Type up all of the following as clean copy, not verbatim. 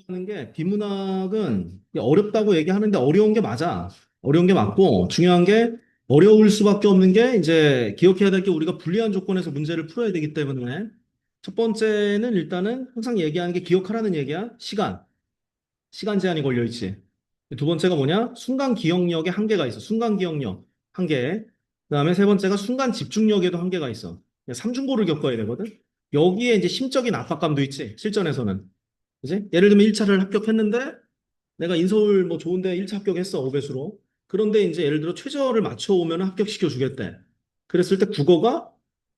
하는 게 비문학은 어렵다고 얘기하는데 어려운 게 맞아. 어려운 게 맞고 중요한 게 어려울 수밖에 없는 게 이제 기억해야 될 게 우리가 불리한 조건에서 문제를 풀어야 되기 때문에 첫 번째는 일단은 항상 얘기하는 게 기억하라는 얘기야. 시간. 시간 제한이 걸려 있지. 두 번째가 뭐냐? 순간 기억력에 한계가 있어. 순간 기억력 한계. 그다음에 세 번째가 순간 집중력에도 한계가 있어. 삼중고를 겪어야 되거든. 여기에 이제 심적인 압박감도 있지. 실전에서는. 그지? 예를 들면 1차를 합격했는데 내가 인서울 뭐 좋은데 1차 합격했어, 오배수로. 그런데 이제 예를 들어 최저를 맞춰오면 합격시켜 주겠대. 그랬을 때 국어가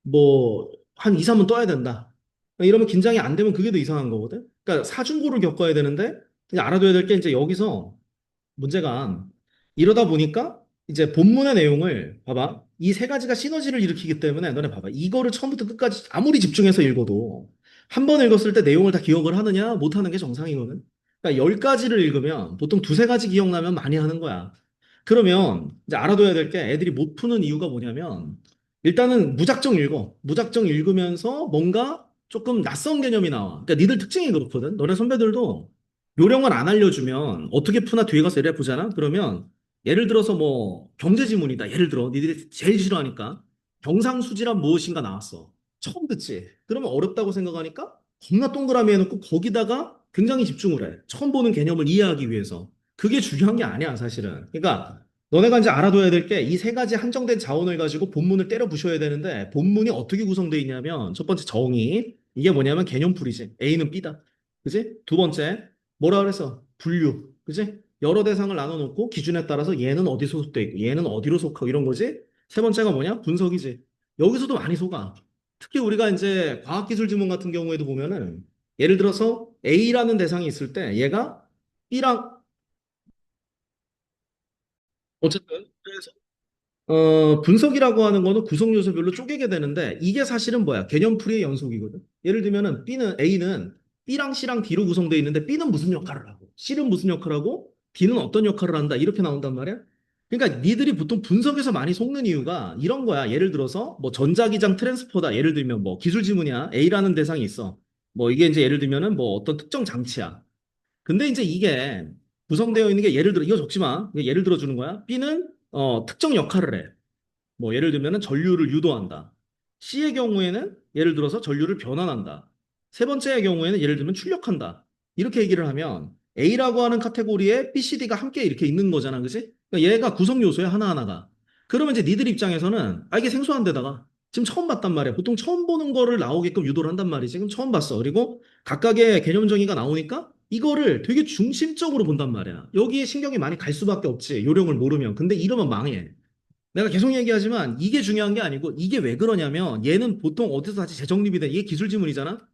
뭐 한 2, 3은 떠야 된다. 이러면 긴장이 안 되면 그게 더 이상한 거거든. 그러니까 사중고를 겪어야 되는데 이제 알아둬야 될 게 이제 여기서 문제가 이러다 보니까 이제 본문의 내용을 봐봐. 이 세 가지가 시너지를 일으키기 때문에 너네 봐봐. 이거를 처음부터 끝까지 아무리 집중해서 읽어도 한 번 읽었을 때 내용을 다 기억을 하느냐 못하는 게 정상이거든. 그러니까 열 가지를 읽으면 보통 두세 가지 기억나면 많이 하는 거야. 그러면 이제 알아둬야 될 게 애들이 못 푸는 이유가 뭐냐면 일단은 무작정 읽어. 무작정 읽으면서 뭔가 조금 낯선 개념이 나와. 그러니까 니들 특징이 그렇거든. 너네 선배들도 요령을 안 알려주면 어떻게 푸나 뒤에 가서 예를 보잖아. 그러면 예를 들어서 뭐 경제지문이다. 예를 들어 니들이 제일 싫어하니까 경상수지란 무엇인가 나왔어. 처음 듣지. 그러면 어렵다고 생각하니까 겁나 동그라미 해놓고 거기다가 굉장히 집중을 해. 처음 보는 개념을 이해하기 위해서. 그게 중요한 게 아니야, 사실은. 그러니까 너네가 이제 알아둬야 될 게 이 세 가지 한정된 자원을 가지고 본문을 때려 부셔야 되는데 본문이 어떻게 구성되어 있냐면 첫 번째 정의. 이게 뭐냐면 개념풀이지. A는 B다. 그지? 두 번째 뭐라 그래서 분류. 그지? 여러 대상을 나눠놓고 기준에 따라서 얘는 어디 소속돼 있고 얘는 어디로 속하고 이런 거지. 세 번째가 뭐냐? 분석이지. 여기서도 많이 속아. 특히 우리가 이제 과학기술 지문 같은 경우에도 보면은 예를 들어서 A라는 대상이 있을 때 얘가 B랑 어쨌든 그래서 분석이라고 하는 거는 구성 요소별로 쪼개게 되는데 이게 사실은 뭐야? 개념풀이의 연속이거든. 예를 들면은 A는 B랑 C랑 D로 구성되어 있는데 B는 무슨 역할을 하고 C는 무슨 역할을 하고 D는 어떤 역할을 한다. 이렇게 나온단 말이야. 그러니까 니들이 보통 분석에서 많이 속는 이유가 이런 거야. 예를 들어서 뭐 전자기장 트랜스포다. 예를 들면 뭐 기술 지문이야. A라는 대상이 있어. 뭐 이게 이제 예를 들면은 뭐 어떤 특정 장치야. 근데 이제 이게 구성되어 있는 게 예를 들어 이거 적지 마. 이게 예를 들어 주는 거야. B는 특정 역할을 해. 뭐 예를 들면은 전류를 유도한다. C의 경우에는 예를 들어서 전류를 변환한다. 세 번째의 경우에는 예를 들면 출력한다. 이렇게 얘기를 하면 A라고 하는 카테고리에 B, C, D가 함께 이렇게 있는 거잖아. 그지? 그러니까 얘가 구성 요소야, 하나하나가. 그러면 이제 니들 입장에서는 이게 생소한데다가 지금 처음 봤단 말이야. 보통 처음 보는 거를 나오게끔 유도를 한단 말이지. 지금 처음 봤어. 그리고 각각의 개념 정의가 나오니까 이거를 되게 중심적으로 본단 말이야. 여기에 신경이 많이 갈 수밖에 없지. 요령을 모르면. 근데 이러면 망해. 내가 계속 얘기하지만 이게 중요한 게 아니고 이게 왜 그러냐면 얘는 보통 어디서 다시 재정립이 돼. 이게 기술 지문이잖아.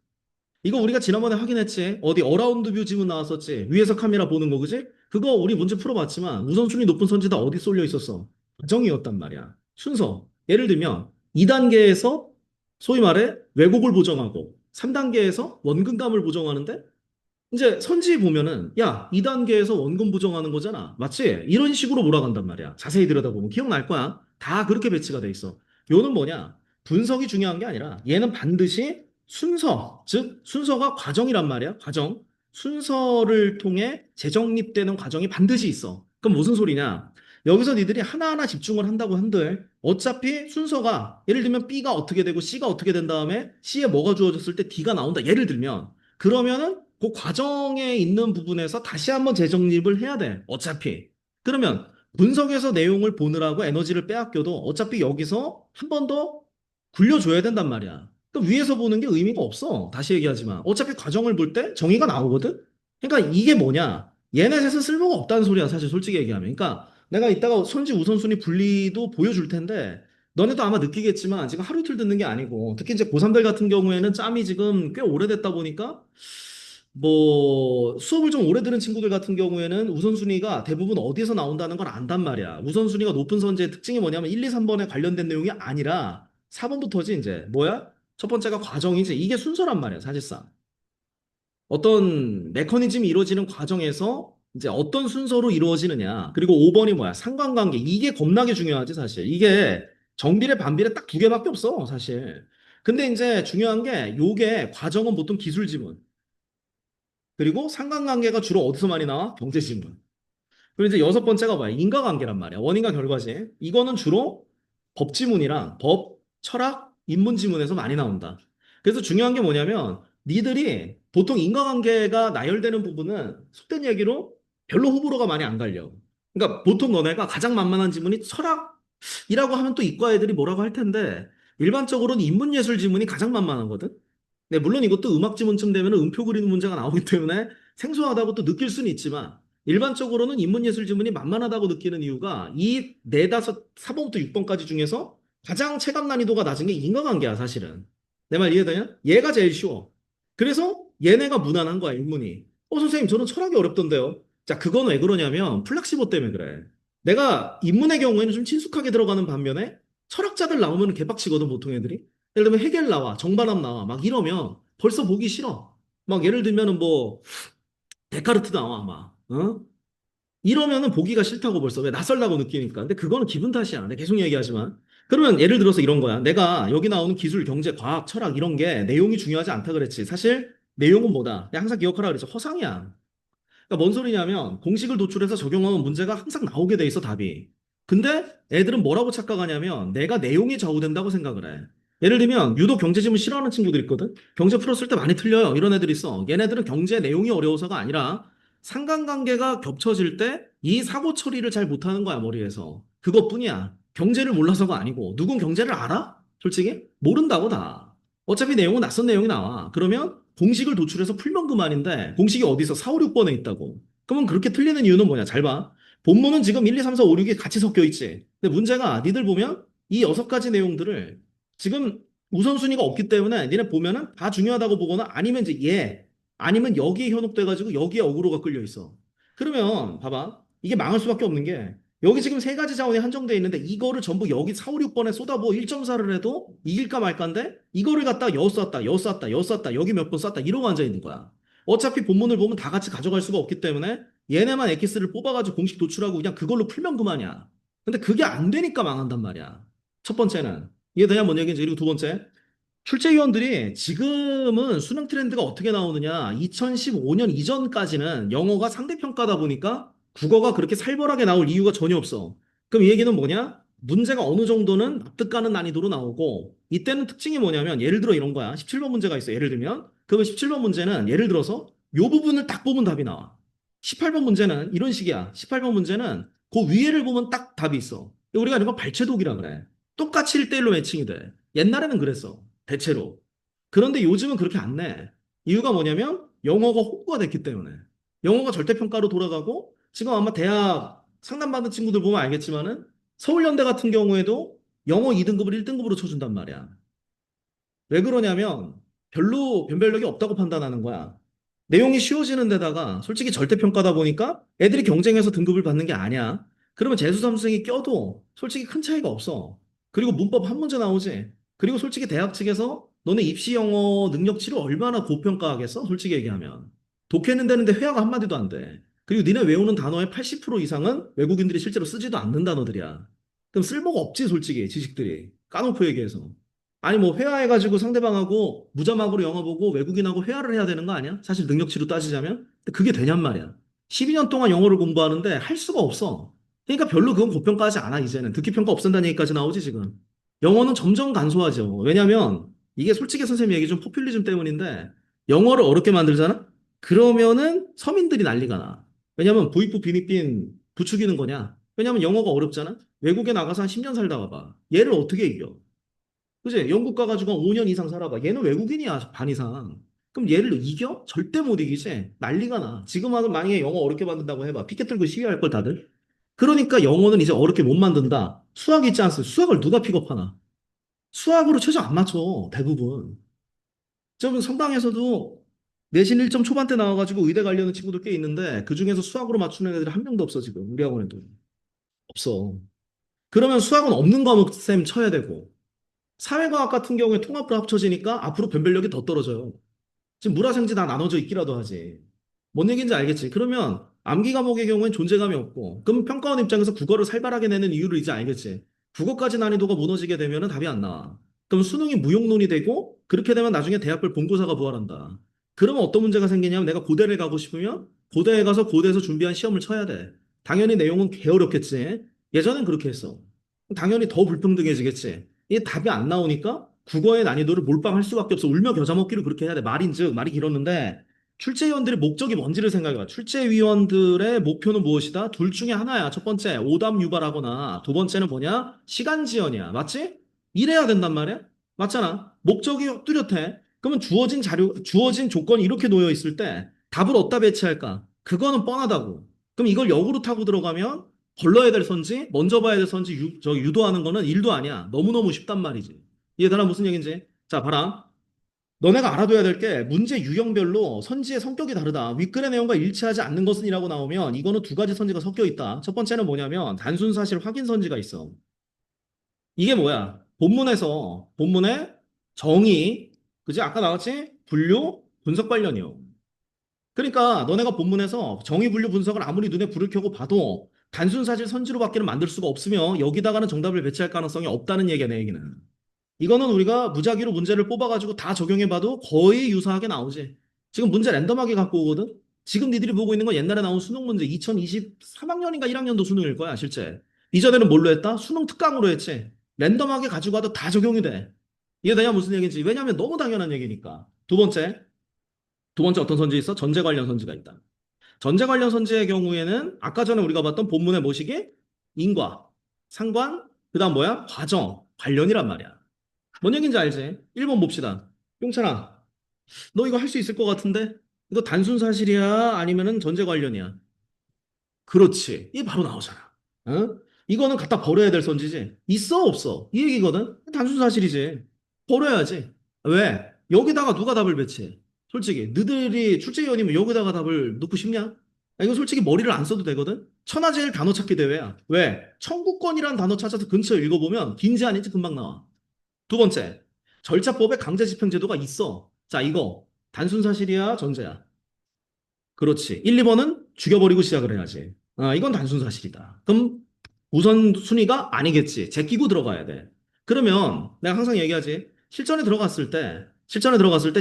이거 우리가 지난번에 확인했지. 어디 어라운드 뷰 지문 나왔었지. 위에서 카메라 보는 거 그지? 그거 우리 문제 풀어봤지만 우선순위 높은 선지다 어디 쏠려 있었어? 과정이었단 말이야. 순서. 예를 들면 2단계에서 소위 말해 왜곡을 보정하고 3단계에서 원근감을 보정하는데 이제 선지 보면은 야, 2단계에서 원금 부정하는 거잖아. 맞지? 이런 식으로 몰아간단 말이야. 자세히 들여다보면 기억날 거야. 다 그렇게 배치가 돼 있어. 요는 뭐냐? 분석이 중요한 게 아니라 얘는 반드시 순서, 즉 순서가 과정이란 말이야. 과정. 순서를 통해 재정립되는 과정이 반드시 있어. 그럼 무슨 소리냐? 여기서 니들이 하나하나 집중을 한다고 한들 어차피 순서가 예를 들면 B가 어떻게 되고 C가 어떻게 된 다음에 C에 뭐가 주어졌을 때 D가 나온다. 예를 들면 그러면은 그 과정에 있는 부분에서 다시 한번 재정립을 해야 돼. 어차피. 그러면 분석에서 내용을 보느라고 에너지를 빼앗겨도 어차피 여기서 한 번 더 굴려줘야 된단 말이야. 그럼 위에서 보는 게 의미가 없어. 다시 얘기하지만. 어차피 과정을 볼 때 정의가 나오거든? 그러니까 이게 뭐냐? 얘네 셋은 쓸모가 없다는 소리야. 사실 솔직히 얘기하면. 그러니까 내가 이따가 선지 우선순위 분리도 보여줄 텐데 너네도 아마 느끼겠지만 지금 하루 이틀 듣는 게 아니고 특히 이제 고3들 같은 경우에는 짬이 지금 꽤 오래됐다 보니까 뭐 수업을 좀 오래 들은 친구들 같은 경우에는 우선순위가 대부분 어디서 나온다는 걸 안단 말이야. 우선순위가 높은 선지의 특징이 뭐냐면 1, 2, 3번에 관련된 내용이 아니라 4번부터지 이제 뭐야? 첫 번째가 과정이지. 이게 순서란 말이야, 사실상. 어떤 메커니즘이 이루어지는 과정에서 이제 어떤 순서로 이루어지느냐. 그리고 5번이 뭐야? 상관관계. 이게 겁나게 중요하지, 사실. 이게 정비례, 반비례 딱 두 개밖에 없어, 사실. 근데 이제 중요한 게 요게 과정은 보통 기술 지문. 그리고 상관관계가 주로 어디서 많이 나와? 경제지문. 그리고 이제 여섯 번째가 뭐야? 인과관계란 말이야. 원인과 결과지. 이거는 주로 법지문이랑 법, 철학, 인문지문에서 많이 나온다. 그래서 중요한 게 뭐냐면 니들이 보통 인과관계가 나열되는 부분은 속된 얘기로 별로 호불호가 많이 안 갈려. 그러니까 보통 너네가 가장 만만한 지문이 철학이라고 하면 또 이과 애들이 뭐라고 할 텐데 일반적으로는 인문예술 지문이 가장 만만하거든. 네, 물론 이것도 음악 지문쯤 되면 음표 그리는 문제가 나오기 때문에 생소하다고 또 느낄 수는 있지만 일반적으로는 인문예술 지문이 만만하다고 느끼는 이유가 이 네다섯 4번부터 6번까지 중에서 가장 체감 난이도가 낮은 게 인과관계야 사실은. 내 말 이해되냐? 얘가 제일 쉬워. 그래서 얘네가 무난한 거야 인문이. 선생님 저는 철학이 어렵던데요. 자 그건 왜 그러냐면 플락시보 때문에 그래. 내가 인문의 경우에는 좀 친숙하게 들어가는 반면에 철학자들 나오면 개빡치거든 보통 애들이. 예를 들면 해겔 나와 정반합 나와 막 이러면 벌써 보기 싫어. 막 예를 들면은 뭐 데카르트 나와 막 어? 이러면은 보기가 싫다고 벌써 왜 낯설다고 느끼니까. 근데 그거는 기분 탓이야. 내가 계속 얘기하지만. 그러면 예를 들어서 이런 거야. 내가 여기 나오는 기술, 경제, 과학, 철학 이런 게 내용이 중요하지 않다 그랬지. 사실 내용은 뭐다? 내가 항상 기억하라 그랬죠. 허상이야. 그러니까 뭔 소리냐면 공식을 도출해서 적용하면 문제가 항상 나오게 돼 있어 답이. 근데 애들은 뭐라고 착각하냐면 내가 내용이 좌우된다고 생각을 해. 예를 들면 유독 경제지문 싫어하는 친구들 있거든. 경제 풀었을 때 많이 틀려요. 이런 애들 있어. 얘네들은 경제 내용이 어려워서가 아니라 상관관계가 겹쳐질 때 이 사고 처리를 잘 못하는 거야 머리에서. 그것뿐이야. 경제를 몰라서가 아니고 누군 경제를 알아? 솔직히 모른다고 다. 어차피 내용은 낯선 내용이 나와. 그러면 공식을 도출해서 풀면 그만인데 공식이 어디서 4, 5, 6번에 있다고. 그러면 그렇게 틀리는 이유는 뭐냐? 잘 봐. 본문은 지금 1, 2, 3, 4, 5, 6이 같이 섞여 있지. 근데 문제가 니들 보면 이 여섯 가지 내용들을 지금 우선순위가 없기 때문에 니네 보면은 다 중요하다고 보거나 아니면 이제 얘 아니면 여기에 현혹돼가지고 여기에 어그로가 끌려 있어. 그러면 봐봐. 이게 망할 수밖에 없는 게 여기 지금 세 가지 자원이 한정돼 있는데 이거를 전부 여기 4, 5, 6번에 쏟아부어 1.4를 해도 이길까 말까인데 이거를 갖다 여 쐈다, 여 쐈다, 여 쐈다, 여기 몇 번 쐈다 이러고 앉아 있는 거야. 어차피 본문을 보면 다 같이 가져갈 수가 없기 때문에 얘네만 엑기스를 뽑아가지고 공식 도출하고 그냥 그걸로 풀면 그만이야. 근데 그게 안 되니까 망한단 말이야. 첫 번째는. 이해되냐? 뭔 얘기인지. 그리고 두 번째. 출제위원들이 지금은 수능 트렌드가 어떻게 나오느냐. 2015년 이전까지는 영어가 상대평가다 보니까 국어가 그렇게 살벌하게 나올 이유가 전혀 없어. 그럼 이 얘기는 뭐냐? 문제가 어느 정도는 납득 가는 난이도로 나오고 이때는 특징이 뭐냐면 예를 들어 이런 거야. 17번 문제가 있어. 예를 들면 그러면 17번 문제는 예를 들어서 요 부분을 딱 보면 답이 나와. 18번 문제는 이런 식이야. 18번 문제는 그 위에를 보면 딱 답이 있어. 우리가 이런 거 발췌독이라 그래. 똑같이 1대1로 매칭이 돼. 옛날에는 그랬어. 대체로. 그런데 요즘은 그렇게 안 내. 이유가 뭐냐면 영어가 홍보가 됐기 때문에. 영어가 절대평가로 돌아가고 지금 아마 대학 상담받는 친구들 보면 알겠지만은 서울연대 같은 경우에도 영어 2등급을 1등급으로 쳐준단 말이야. 왜 그러냐면 별로 변별력이 없다고 판단하는 거야. 내용이 쉬워지는 데다가 솔직히 절대평가다 보니까 애들이 경쟁해서 등급을 받는 게 아니야. 그러면 재수 삼성이 껴도 솔직히 큰 차이가 없어. 그리고 문법 한 문제 나오지. 그리고 솔직히 대학 측에서 너네 입시 영어 능력치를 얼마나 고평가하겠어? 솔직히 얘기하면. 독해는 되는데 회화가 한마디도 안 돼. 그리고 니네 외우는 단어의 80% 이상은 외국인들이 실제로 쓰지도 않는 단어들이야. 그럼 쓸모가 없지, 솔직히 지식들이. 까놓고 얘기해서. 아니 뭐 회화해가지고 상대방하고 무자막으로 영어 보고 외국인하고 회화를 해야 되는 거 아니야? 사실 능력치로 따지자면. 근데 그게 되냔 말이야. 12년 동안 영어를 공부하는데 할 수가 없어. 그러니까 별로 그건 고평가하지 않아 이제는. 듣기 평가 없앤다는 얘기까지 나오지 지금. 영어는 점점 간소하죠. 왜냐면 이게 솔직히 선생님 얘기 좀 포퓰리즘 때문인데 영어를 어렵게 만들잖아? 그러면은 서민들이 난리가 나. 왜냐면 부익부 빈익빈 부추기는 거냐? 왜냐면 영어가 어렵잖아? 외국에 나가서 한 10년 살다 와봐. 얘를 어떻게 이겨? 그지? 영국 가가지고 한 5년 이상 살아봐. 얘는 외국인이야, 반 이상. 그럼 얘를 이겨? 절대 못 이기지. 난리가 나. 지금 하면 만약에 영어 어렵게 만든다고 해봐. 피켓 들고 시위할 걸 다들. 그러니까 영어는 이제 어렵게 못 만든다. 수학 있지 않습니까? 수학을 누가 픽업하나? 수학으로 최저 안 맞춰, 대부분. 좀 성당에서도 내신 1점 초반대 나와가지고 의대 가려는 친구들 꽤 있는데 그 중에서 수학으로 맞추는 애들이 한 명도 없어, 지금. 우리 학원에도. 없어. 그러면 수학은 없는 과목 쌤 쳐야 되고. 사회과학 같은 경우에 통합으로 합쳐지니까 앞으로 변별력이 더 떨어져요. 지금 물화생지 다 나눠져 있기라도 하지. 뭔 얘기인지 알겠지? 그러면 암기 과목의 경우엔 존재감이 없고, 그럼 평가원 입장에서 국어를 살벌하게 내는 이유를 이제 알겠지? 국어까지 난이도가 무너지게 되면 답이 안 나와. 그럼 수능이 무용론이 되고, 그렇게 되면 나중에 대학별 본고사가 부활한다. 그러면 어떤 문제가 생기냐면 내가 고대를 가고 싶으면 고대에 가서 고대에서 준비한 시험을 쳐야 돼. 당연히 내용은 개어렵겠지. 예전엔 그렇게 했어. 당연히 더 불평등해지겠지. 이게 답이 안 나오니까 국어의 난이도를 몰빵할 수밖에 없어. 울며 겨자 먹기를 그렇게 해야 돼. 말인즉 말이 길었는데 출제위원들의 목적이 뭔지를 생각해봐. 출제위원들의 목표는 무엇이다? 둘 중에 하나야. 첫 번째, 오답 유발하거나 두 번째는 뭐냐? 시간 지연이야. 맞지? 이래야 된단 말이야. 맞잖아. 목적이 뚜렷해. 그러면 주어진 자료, 주어진 조건이 이렇게 놓여 있을 때 답을 어디다 배치할까? 그거는 뻔하다고. 그럼 이걸 역으로 타고 들어가면 걸러야 될 선지, 먼저 봐야 될 선지 유도하는 거는 일도 아니야. 너무너무 쉽단 말이지. 이해되나 무슨 얘기인지? 자, 봐라. 너네가 알아둬야 될 게 문제 유형별로 선지의 성격이 다르다. 윗글의 내용과 일치하지 않는 것은이라고 나오면 이거는 두 가지 선지가 섞여 있다. 첫 번째는 뭐냐면 단순 사실 확인 선지가 있어. 이게 뭐야? 본문에 정의, 그지? 아까 나왔지? 분류, 분석 관련이요. 그러니까 너네가 본문에서 정의, 분류, 분석을 아무리 눈에 불을 켜고 봐도 단순 사실 선지로밖에는 만들 수가 없으며 여기다가는 정답을 배치할 가능성이 없다는 얘기야, 내 얘기는. 이거는 우리가 무작위로 문제를 뽑아가지고 다 적용해봐도 거의 유사하게 나오지. 지금 문제 랜덤하게 갖고 오거든? 지금 니들이 보고 있는 건 옛날에 나온 수능 문제 2023학년인가 1학년도 수능일 거야, 실제. 이전에는 뭘로 했다? 수능 특강으로 했지. 랜덤하게 가지고 와도 다 적용이 돼. 이해되냐? 무슨 얘기인지. 왜냐하면 너무 당연한 얘기니까. 두 번째 어떤 선지 있어? 전제 관련 선지가 있다. 전제 관련 선지의 경우에는 아까 전에 우리가 봤던 본문의 모시기, 인과, 상관, 그 다음 뭐야? 과정, 관련이란 말이야. 뭔 얘기인지 알지? 1번 봅시다. 용찬아, 너 이거 할 수 있을 것 같은데? 이거 단순 사실이야? 아니면은 전제 관련이야? 그렇지. 이게 바로 나오잖아. 어? 이거는 갖다 버려야 될 선지지. 있어, 없어? 이 얘기거든? 단순 사실이지. 버려야지. 왜? 여기다가 누가 답을 배치해? 솔직히, 너들이 출제위원이면 여기다가 답을 넣고 싶냐? 이거 솔직히 머리를 안 써도 되거든? 천하제일 단어 찾기 대회야. 왜? 청구권이라는 단어 찾아서 근처에 읽어보면 긴지 아닌지 금방 나와. 두 번째, 절차법에 강제 집행제도가 있어. 자, 이거 단순 사실이야, 전제야. 그렇지. 1, 2번은 죽여버리고 시작을 해야지. 이건 단순 사실이다. 그럼 우선순위가 아니겠지. 제끼고 들어가야 돼. 그러면 내가 항상 얘기하지. 실전에 들어갔을 때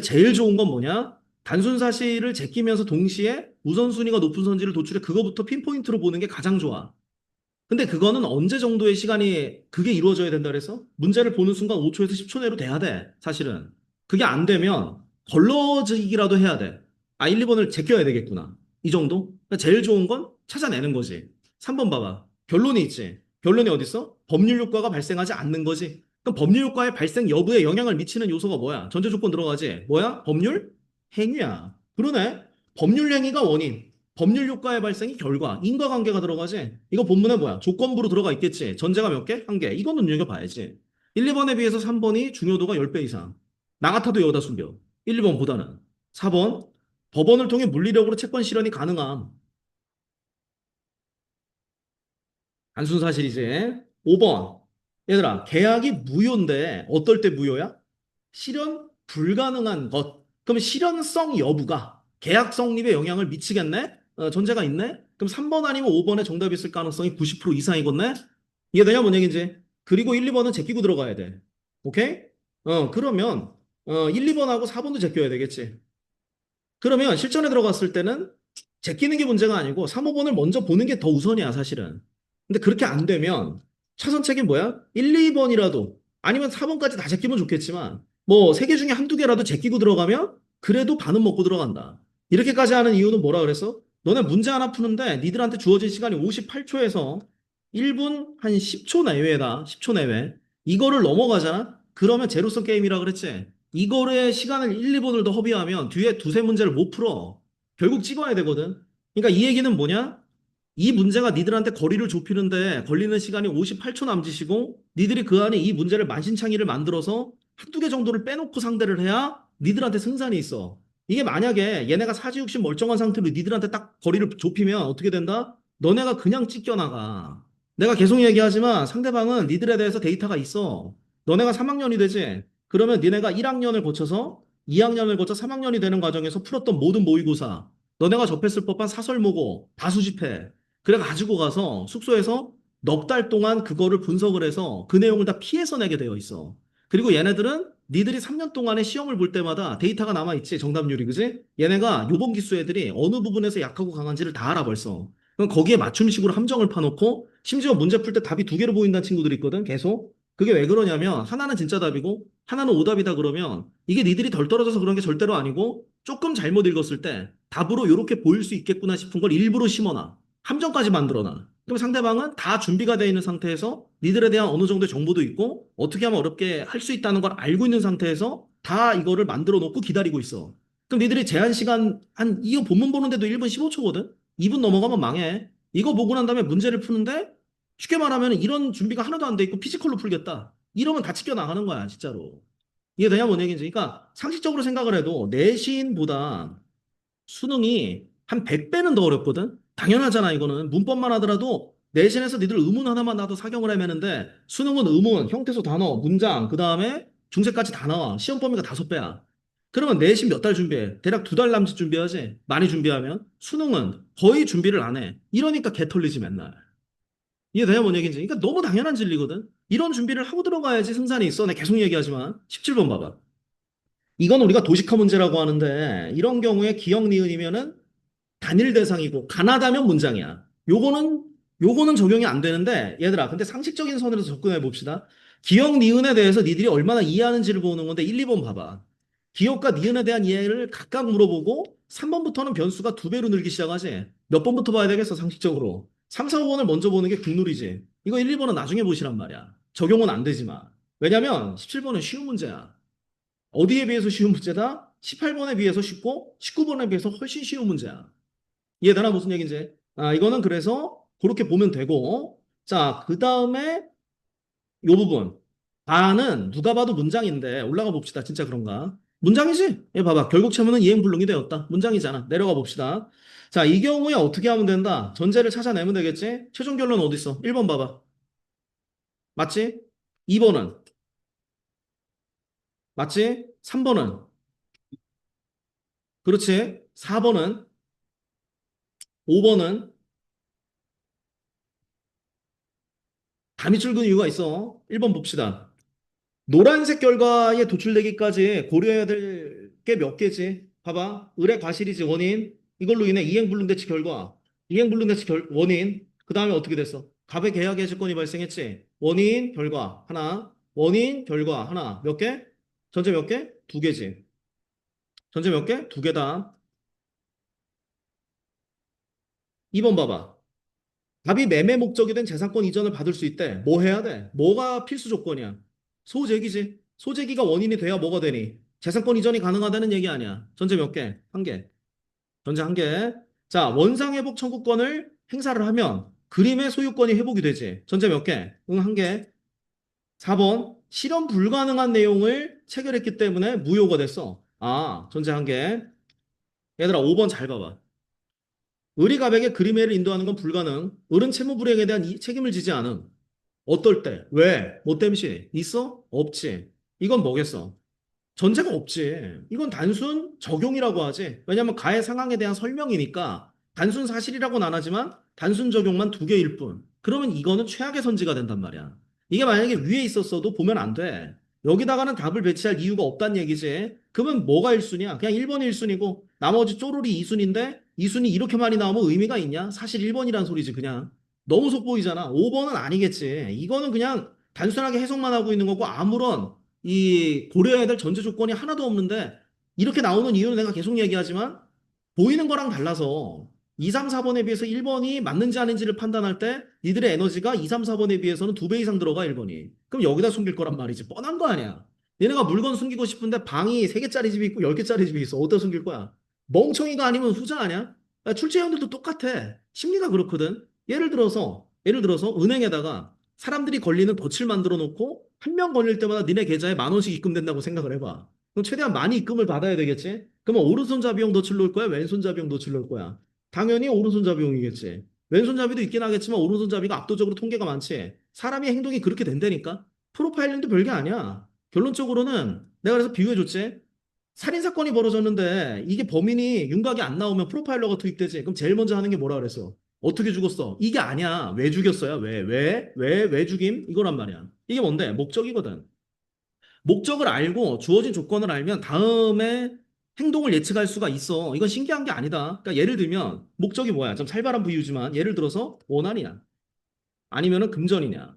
제일 좋은 건 뭐냐? 단순 사실을 제끼면서 동시에 우선순위가 높은 선지를 도출해 그거부터 핀포인트로 보는 게 가장 좋아. 근데 그거는 언제 정도의 시간이 그게 이루어져야 된다 그래서 문제를 보는 순간 5초에서 10초 내로 돼야 돼. 사실은. 그게 안 되면 걸러지기라도 해야 돼. 1, 2번을 제껴야 되겠구나. 이 정도? 그러니까 제일 좋은 건 찾아내는 거지. 3번 봐봐. 결론이 있지. 결론이 어디 있어? 법률 효과가 발생하지 않는 거지. 그럼 법률 효과의 발생 여부에 영향을 미치는 요소가 뭐야? 전제 조건 들어가지. 뭐야? 법률 행위야. 그러네. 법률 행위가 원인. 법률 효과의 발생이 결과, 인과관계가 들어가지. 이거 본문에 뭐야? 조건부로 들어가 있겠지. 전제가 몇 개? 한 개. 이건 눈여겨봐야지. 1, 2번에 비해서 3번이 중요도가 10배 이상. 나 같아도 여기다 숨겨. 1, 2번보다는. 4번, 법원을 통해 물리력으로 채권 실현이 가능함. 단순 사실이지. 5번, 얘들아, 계약이 무효인데 어떨 때 무효야? 실현 불가능한 것. 그럼 실현성 여부가 계약 성립에 영향을 미치겠네? 전제가 있네? 그럼 3번 아니면 5번에 정답이 있을 가능성이 90% 이상이겠네? 이해되냐? 뭔 얘기인지. 그리고 1, 2번은 제끼고 들어가야 돼. 오케이? 그러면 1, 2번하고 4번도 제껴야 되겠지. 그러면 실전에 들어갔을 때는 제끼는 게 문제가 아니고 3, 5번을 먼저 보는 게 더 우선이야, 사실은. 근데 그렇게 안 되면 차선책이 뭐야? 1, 2번이라도 아니면 4번까지 다 제끼면 좋겠지만 뭐 세 개 중에 한두 개라도 제끼고 들어가면 그래도 반은 먹고 들어간다. 이렇게까지 하는 이유는 뭐라 그랬어? 너네 문제 하나 푸는데 니들한테 주어진 시간이 58초에서 1분 한 10초 내외다. 10초 내외. 이거를 넘어가잖아? 그러면 제로섬 게임이라 그랬지. 이거의 시간을 1, 2분을 더 허비하면 뒤에 두세 문제를 못 풀어. 결국 찍어야 되거든. 그러니까 이 얘기는 뭐냐? 이 문제가 니들한테 거리를 좁히는데 걸리는 시간이 58초 남짓이고 니들이 그 안에 이 문제를 만신창이를 만들어서 한두 개 정도를 빼놓고 상대를 해야 니들한테 승산이 있어. 이게 만약에 얘네가 사지육신 멀쩡한 상태로 니들한테 딱 거리를 좁히면 어떻게 된다? 너네가 그냥 찢겨나가. 내가 계속 얘기하지만 상대방은 니들에 대해서 데이터가 있어. 너네가 3학년이 되지? 그러면 니네가 1학년을 거쳐서 2학년을 거쳐 3학년이 되는 과정에서 풀었던 모든 모의고사, 너네가 접했을 법한 사설모고 다 수집해. 그래 가지고 가서 숙소에서 넉 달 동안 그거를 분석을 해서 그 내용을 다 피해서 내게 되어 있어. 그리고 얘네들은 니들이 3년 동안에 시험을 볼 때마다 데이터가 남아있지, 정답률이, 그지? 얘네가 요번 기수 애들이 어느 부분에서 약하고 강한지를 다 알아, 벌써. 그럼 거기에 맞춤식으로 함정을 파놓고, 심지어 문제 풀 때 답이 두 개로 보인다는 친구들이 있거든, 계속. 그게 왜 그러냐면, 하나는 진짜 답이고, 하나는 오답이다 그러면, 이게 니들이 덜 떨어져서 그런 게 절대로 아니고, 조금 잘못 읽었을 때, 답으로 이렇게 보일 수 있겠구나 싶은 걸 일부러 심어놔. 함정까지 만들어놔. 그럼 상대방은 다 준비가 되어 있는 상태에서 니들에 대한 어느 정도의 정보도 있고 어떻게 하면 어렵게 할 수 있다는 걸 알고 있는 상태에서 다 이거를 만들어 놓고 기다리고 있어. 그럼 니들이 제한 시간 이거 본문 보는데도 1분 15초거든? 2분 넘어가면 망해. 이거 보고 난 다음에 문제를 푸는데 쉽게 말하면 이런 준비가 하나도 안 돼 있고 피지컬로 풀겠다. 이러면 다 찢겨 나가는 거야, 진짜로. 이해되냐, 뭔 얘기인지. 그러니까 상식적으로 생각을 해도 내신보다 수능이 한 100배는 더 어렵거든? 당연하잖아, 이거는. 문법만 하더라도 내신에서 니들 의문 하나만 나도 사경을 헤매는데 수능은 의문, 형태소 단어, 문장, 그 다음에 중세까지 다 나와. 시험 범위가 5배야. 그러면 내신 몇 달 준비해? 대략 2달 남짓 준비하지? 많이 준비하면? 수능은 거의 준비를 안 해. 이러니까 개 털리지, 맨날. 이해돼요, 뭔 얘기인지? 그러니까 너무 당연한 진리거든? 이런 준비를 하고 들어가야지 승산이 있어. 내가 계속 얘기하지만. 17번 봐봐. 이건 우리가 도식화 문제라고 하는데 이런 경우에 기억 니은이면은 단일 대상이고 가나다면 문장이야. 요거는 적용이 안 되는데 얘들아 근데 상식적인 선에서 접근해 봅시다. 기억 니은에 대해서 니들이 얼마나 이해하는지를 보는 건데 1, 2번 봐봐. 기억과 니은에 대한 이해를 각각 물어보고 3번부터는 변수가 2배로 늘기 시작하지. 몇 번부터 봐야 되겠어 상식적으로. 3, 4, 5번을 먼저 보는 게 국룰이지. 이거 1, 2번은 나중에 보시란 말이야. 적용은 안 되지만. 왜냐면 17번은 쉬운 문제야. 어디에 비해서 쉬운 문제다? 18번에 비해서 쉽고 19번에 비해서 훨씬 쉬운 문제야. 이해되나 무슨 얘기인지? 이거는 그래서 그렇게 보면 되고 자, 그 다음에 요 부분. 다는 누가 봐도 문장인데 올라가 봅시다. 진짜 그런가? 문장이지? 얘 봐봐. 결국 체문은 이행불능이 되었다. 문장이잖아. 내려가 봅시다. 자, 이 경우에 어떻게 하면 된다? 전제를 찾아내면 되겠지? 최종 결론 어디 있어? 1번 봐봐. 맞지? 2번은 맞지? 3번은 그렇지? 4번은 5번은 감이 줄근 이유가 있어. 1번 봅시다. 노란색 결과에 도출되기까지 고려해야 될 게 몇 개지? 봐봐. 의뢰 과실이지, 원인. 이걸로 인해 이행불능대치 결과. 이행불능대치 원인. 그 다음에 어떻게 됐어? 갑의 계약 해지권이 발생했지? 원인, 결과. 하나. 원인, 결과. 하나. 몇 개? 전제 몇 개? 2개지. 전제 몇 개? 2개다. 2번 봐봐. 갑이 매매 목적이 된 재산권 이전을 받을 수 있대. 뭐 해야 돼? 뭐가 필수 조건이야? 소재기지. 소재기가 원인이 돼야 뭐가 되니? 재산권 이전이 가능하다는 얘기 아니야. 전제 몇 개? 한 개. 전제 한 개. 자, 원상회복 청구권을 행사를 하면 그림의 소유권이 회복이 되지. 전제 몇 개? 응, 한 개. 4번. 실현 불가능한 내용을 체결했기 때문에 무효가 됐어. 전제 한 개. 얘들아, 5번 잘 봐봐. 의리가백의 그림회를 인도하는 건 불가능. 어른 채무불이행에 대한 책임을 지지 않음. 어떨 때? 왜? 뭐 땜시? 있어? 없지. 이건 뭐겠어? 전제가 없지. 이건 단순 적용이라고 하지. 왜냐하면 가해 상황에 대한 설명이니까 단순 사실이라고는 안 하지만 단순 적용만 2개일 뿐. 그러면 이거는 최악의 선지가 된단 말이야. 이게 만약에 위에 있었어도 보면 안 돼. 여기다가는 답을 배치할 이유가 없다는 얘기지. 그러면 뭐가 1순위야? 그냥 1번이 1순위고 나머지 쪼르리 2순위인데 2순위 이렇게 많이 나오면 의미가 있냐? 사실 1번이란 소리지 그냥. 너무 속보이잖아. 5번은 아니겠지. 이거는 그냥 단순하게 해석만 하고 있는 거고 아무런 이 고려해야 될 전제 조건이 하나도 없는데 이렇게 나오는 이유는 내가 계속 얘기하지만 보이는 거랑 달라서 2, 3, 4번에 비해서 1번이 맞는지 아닌지를 판단할 때 니들의 에너지가 2, 3, 4번에 비해서는 2배 이상 들어가 1번이. 그럼 여기다 숨길 거란 말이지. 뻔한 거 아니야. 얘네가 물건 숨기고 싶은데 방이 3개짜리 집이 있고 10개짜리 집이 있어. 어디다 숨길 거야? 멍청이가 아니면 후자 아니야? 출제위원들도 똑같아. 심리가 그렇거든. 예를 들어서 은행에다가 사람들이 걸리는 덫을 만들어 놓고 한 명 걸릴 때마다 니네 계좌에 10,000원씩 입금된다고 생각을 해봐. 그럼 최대한 많이 입금을 받아야 되겠지? 그러면 오른손잡이용 덫을 놓을 거야? 왼손잡이용 덫을 놓을 거야? 당연히 오른손잡이용이겠지. 왼손잡이도 있긴 하겠지만 오른손잡이가 압도적으로 통계가 많지. 사람의 행동이 그렇게 된다니까? 프로파일링도 별게 아니야. 결론적으로는 내가 그래서 비유해줬지. 살인사건이 벌어졌는데 이게 범인이 윤곽이 안 나오면 프로파일러가 투입되지. 그럼 제일 먼저 하는 게 뭐라 그랬어? 어떻게 죽었어? 이게 아니야. 왜 죽였어요? 왜 죽임? 이거란 말이야. 이게 뭔데? 목적이거든. 목적을 알고 주어진 조건을 알면 다음에 행동을 예측할 수가 있어. 이건 신기한 게 아니다. 그러니까 예를 들면 목적이 뭐야? 좀 살벌한 부유지만 예를 들어서 원한이야. 아니면은 금전이냐.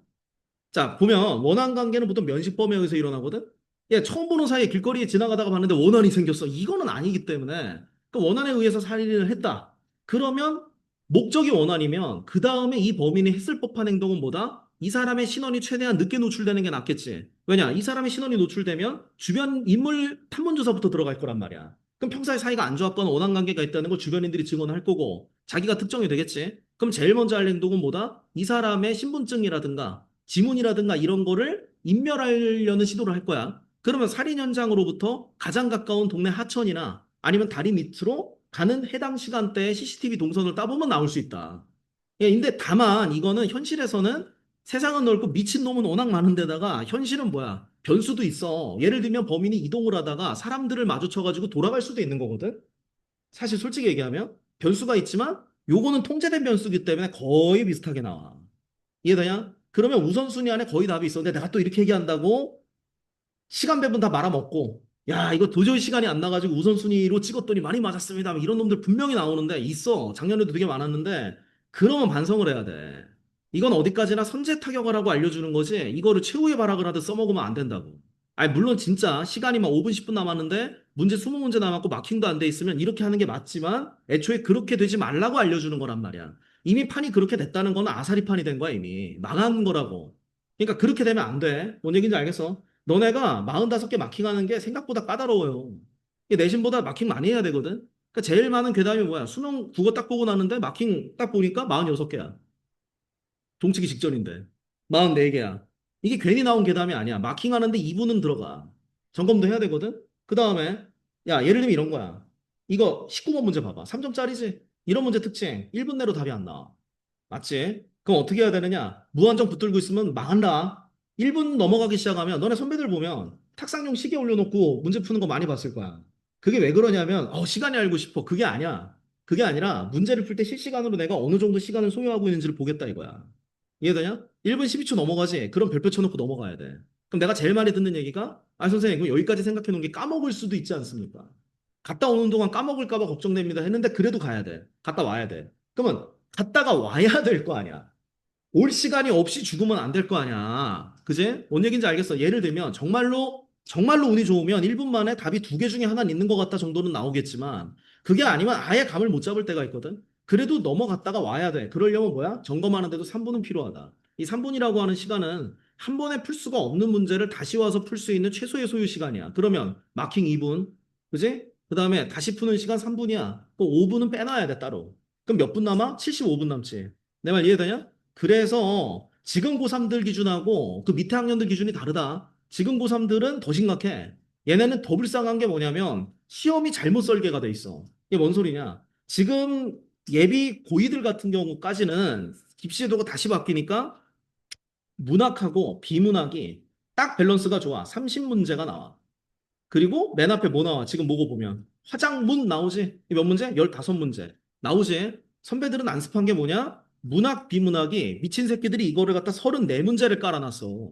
자, 보면 원한 관계는 보통 면식범에 의해서 일어나거든. 야, 처음 보는 사이에 길거리에 지나가다가 봤는데 원한이 생겼어. 이거는 아니기 때문에 그 원한에 의해서 살인을 했다. 그러면 목적이 원한이면 그 다음에 이 범인이 했을 법한 행동은 뭐다? 이 사람의 신원이 최대한 늦게 노출되는 게 낫겠지. 왜냐? 이 사람의 신원이 노출되면 주변 인물 탐문 조사부터 들어갈 거란 말이야. 그럼 평소에 사이가 안 좋았거나 원한 관계가 있다는 걸 주변인들이 증언할 거고 자기가 특정이 되겠지. 그럼 제일 먼저 할 행동은 뭐다? 이 사람의 신분증이라든가 지문이라든가 이런 거를 인멸하려는 시도를 할 거야. 그러면 살인 현장으로부터 가장 가까운 동네 하천이나 아니면 다리 밑으로 가는 해당 시간대에 CCTV 동선을 따보면 나올 수 있다. 예, 근데 다만 이거는 현실에서는 세상은 넓고 미친놈은 워낙 많은 데다가 현실은 뭐야? 변수도 있어. 예를 들면 범인이 이동을 하다가 사람들을 마주쳐가지고 돌아갈 수도 있는 거거든? 사실 솔직히 얘기하면 변수가 있지만 요거는 통제된 변수기 때문에 거의 비슷하게 나와. 이해되냐? 그러면 우선순위 안에 거의 답이 있어. 근데 내가 또 이렇게 얘기한다고 시간 배분 다 말아먹고, 야, 이거 도저히 시간이 안 나가지고 우선순위로 찍었더니 많이 맞았습니다. 이런 놈들 분명히 나오는데, 있어. 작년에도 되게 많았는데, 그러면 반성을 해야 돼. 이건 어디까지나 선제 타격을 하고 알려주는 거지, 이거를 최후의 발악을 하듯 써먹으면 안 된다고. 아니, 물론 진짜 시간이 막 5분, 10분 남았는데, 문제 20문제 남았고 마킹도 안 돼 있으면 이렇게 하는 게 맞지만, 애초에 그렇게 되지 말라고 알려주는 거란 말이야. 이미 판이 그렇게 됐다는 거는 아사리 판이 된 거야, 이미. 망한 거라고. 그러니까 그렇게 되면 안 돼. 뭔 얘기인지 알겠어? 너네가 45개 마킹하는 게 생각보다 까다로워요. 이게 내신보다 마킹 많이 해야 되거든. 그러니까 제일 많은 괴담이 뭐야? 수능 국어 딱 보고 나는데 마킹 딱 보니까 46개야. 종치기 직전인데. 44개야. 이게 괜히 나온 괴담이 아니야. 마킹하는데 2분은 들어가. 점검도 해야 되거든. 그 다음에 야, 예를 들면 이런 거야. 이거 19번 문제 봐봐. 3점짜리지? 이런 문제 특징. 1분 내로 답이 안 나와. 맞지? 그럼 어떻게 해야 되느냐? 무한정 붙들고 있으면 망한다. 1분 넘어가기 시작하면 너네 선배들 보면 탁상용 시계 올려놓고 문제 푸는 거 많이 봤을 거야. 그게 왜 그러냐면 시간이 알고 싶어. 그게 아니야. 그게 아니라 문제를 풀 때 실시간으로 내가 어느 정도 시간을 소요하고 있는지를 보겠다 이거야. 이해되냐? 1분 12초 넘어가지. 그럼 별표 쳐놓고 넘어가야 돼. 그럼 내가 제일 많이 듣는 얘기가 선생님 그럼 여기까지 생각해 놓은 게 까먹을 수도 있지 않습니까? 갔다 오는 동안 까먹을까 봐 걱정됩니다 했는데 그래도 가야 돼. 갔다 와야 돼. 그러면 갔다가 와야 될 거 아니야. 올 시간이 없이 죽으면 안 될 거 아니야. 그지? 뭔 얘기인지 알겠어. 예를 들면 정말로 운이 좋으면 1분 만에 답이 두 개 중에 하나는 있는 것 같다 정도는 나오겠지만 그게 아니면 아예 감을 못 잡을 때가 있거든. 그래도 넘어갔다가 와야 돼. 그러려면 뭐야? 점검하는데도 3분은 필요하다. 이 3분이라고 하는 시간은 한 번에 풀 수가 없는 문제를 다시 와서 풀 수 있는 최소의 소요 시간이야. 그러면 마킹 2분, 그지? 그 다음에 다시 푸는 시간 3분이야. 그 5분은 빼놔야 돼, 따로. 그럼 몇 분 남아? 75분 남지. 내 말 이해되냐? 그래서 지금 고3들 기준하고 그 밑에 학년들 기준이 다르다. 지금 고3들은 더 심각해. 얘네는 더 불쌍한 게 뭐냐면 시험이 잘못 설계가 돼 있어. 이게 뭔 소리냐? 지금 예비 고이들 같은 경우까지는 입시제도가 다시 바뀌니까 문학하고 비문학이 딱 밸런스가 좋아. 30문제가 나와. 그리고 맨 앞에 뭐 나와? 지금 뭐고 보면 화장문 나오지? 몇 문제? 15문제 나오지? 선배들은 안습한 게 뭐냐? 문학, 비문학이 미친 새끼들이 이거를 갖다 34문제를 깔아놨어.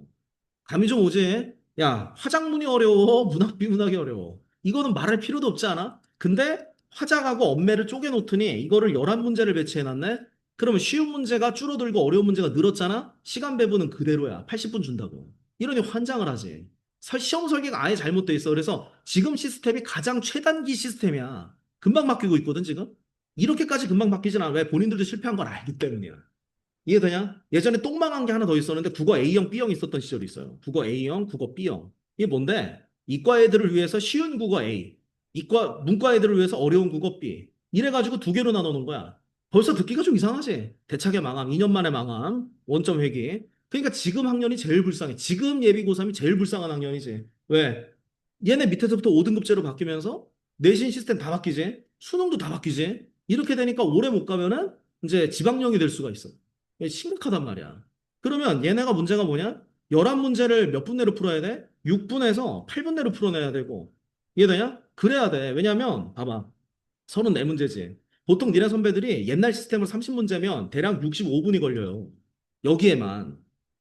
감이 좀 오지? 야, 화작문이 어려워. 문학, 비문학이 어려워. 이거는 말할 필요도 없지 않아? 근데 화작하고 엄매를 쪼개놓더니 이거를 11문제를 배치해놨네? 그러면 쉬운 문제가 줄어들고 어려운 문제가 늘었잖아? 시간 배분은 그대로야. 80분 준다고. 이러니 환장을 하지. 시험 설계가 아예 잘못돼 있어. 그래서 지금 시스템이 가장 최단기 시스템이야. 금방 바뀌고 있거든, 지금? 이렇게까지 금방 바뀌진 않아. 왜? 본인들도 실패한 걸 알기 때문이야. 이해되냐? 예전에 똥망한 게 하나 더 있었는데 국어 A형, B형 있었던 시절이 있어요. 국어 A형, 국어 B형. 이게 뭔데? 이과 애들을 위해서 쉬운 국어 A, 문과 애들을 위해서 어려운 국어 B. 이래가지고 두 개로 나눠놓은 거야. 벌써 듣기가 좀 이상하지? 대차게 망함, 2년 만에 망함, 원점 회귀. 그러니까 지금 학년이 제일 불쌍해. 지금 예비 고3이 제일 불쌍한 학년이지. 왜? 얘네 밑에서부터 5등급제로 바뀌면서 내신 시스템 다 바뀌지? 수능도 다 바뀌지? 이렇게 되니까 오래 못 가면은 이제 지방령이 될 수가 있어. 이게 심각하단 말이야. 그러면 얘네가 문제가 뭐냐? 11문제를 몇 분 내로 풀어야 돼? 6분에서 8분 내로 풀어내야 되고. 이해되냐? 그래야 돼. 왜냐면, 봐봐. 34문제지. 보통 니네 선배들이 옛날 시스템으로 30문제면 대략 65분이 걸려요. 여기에만.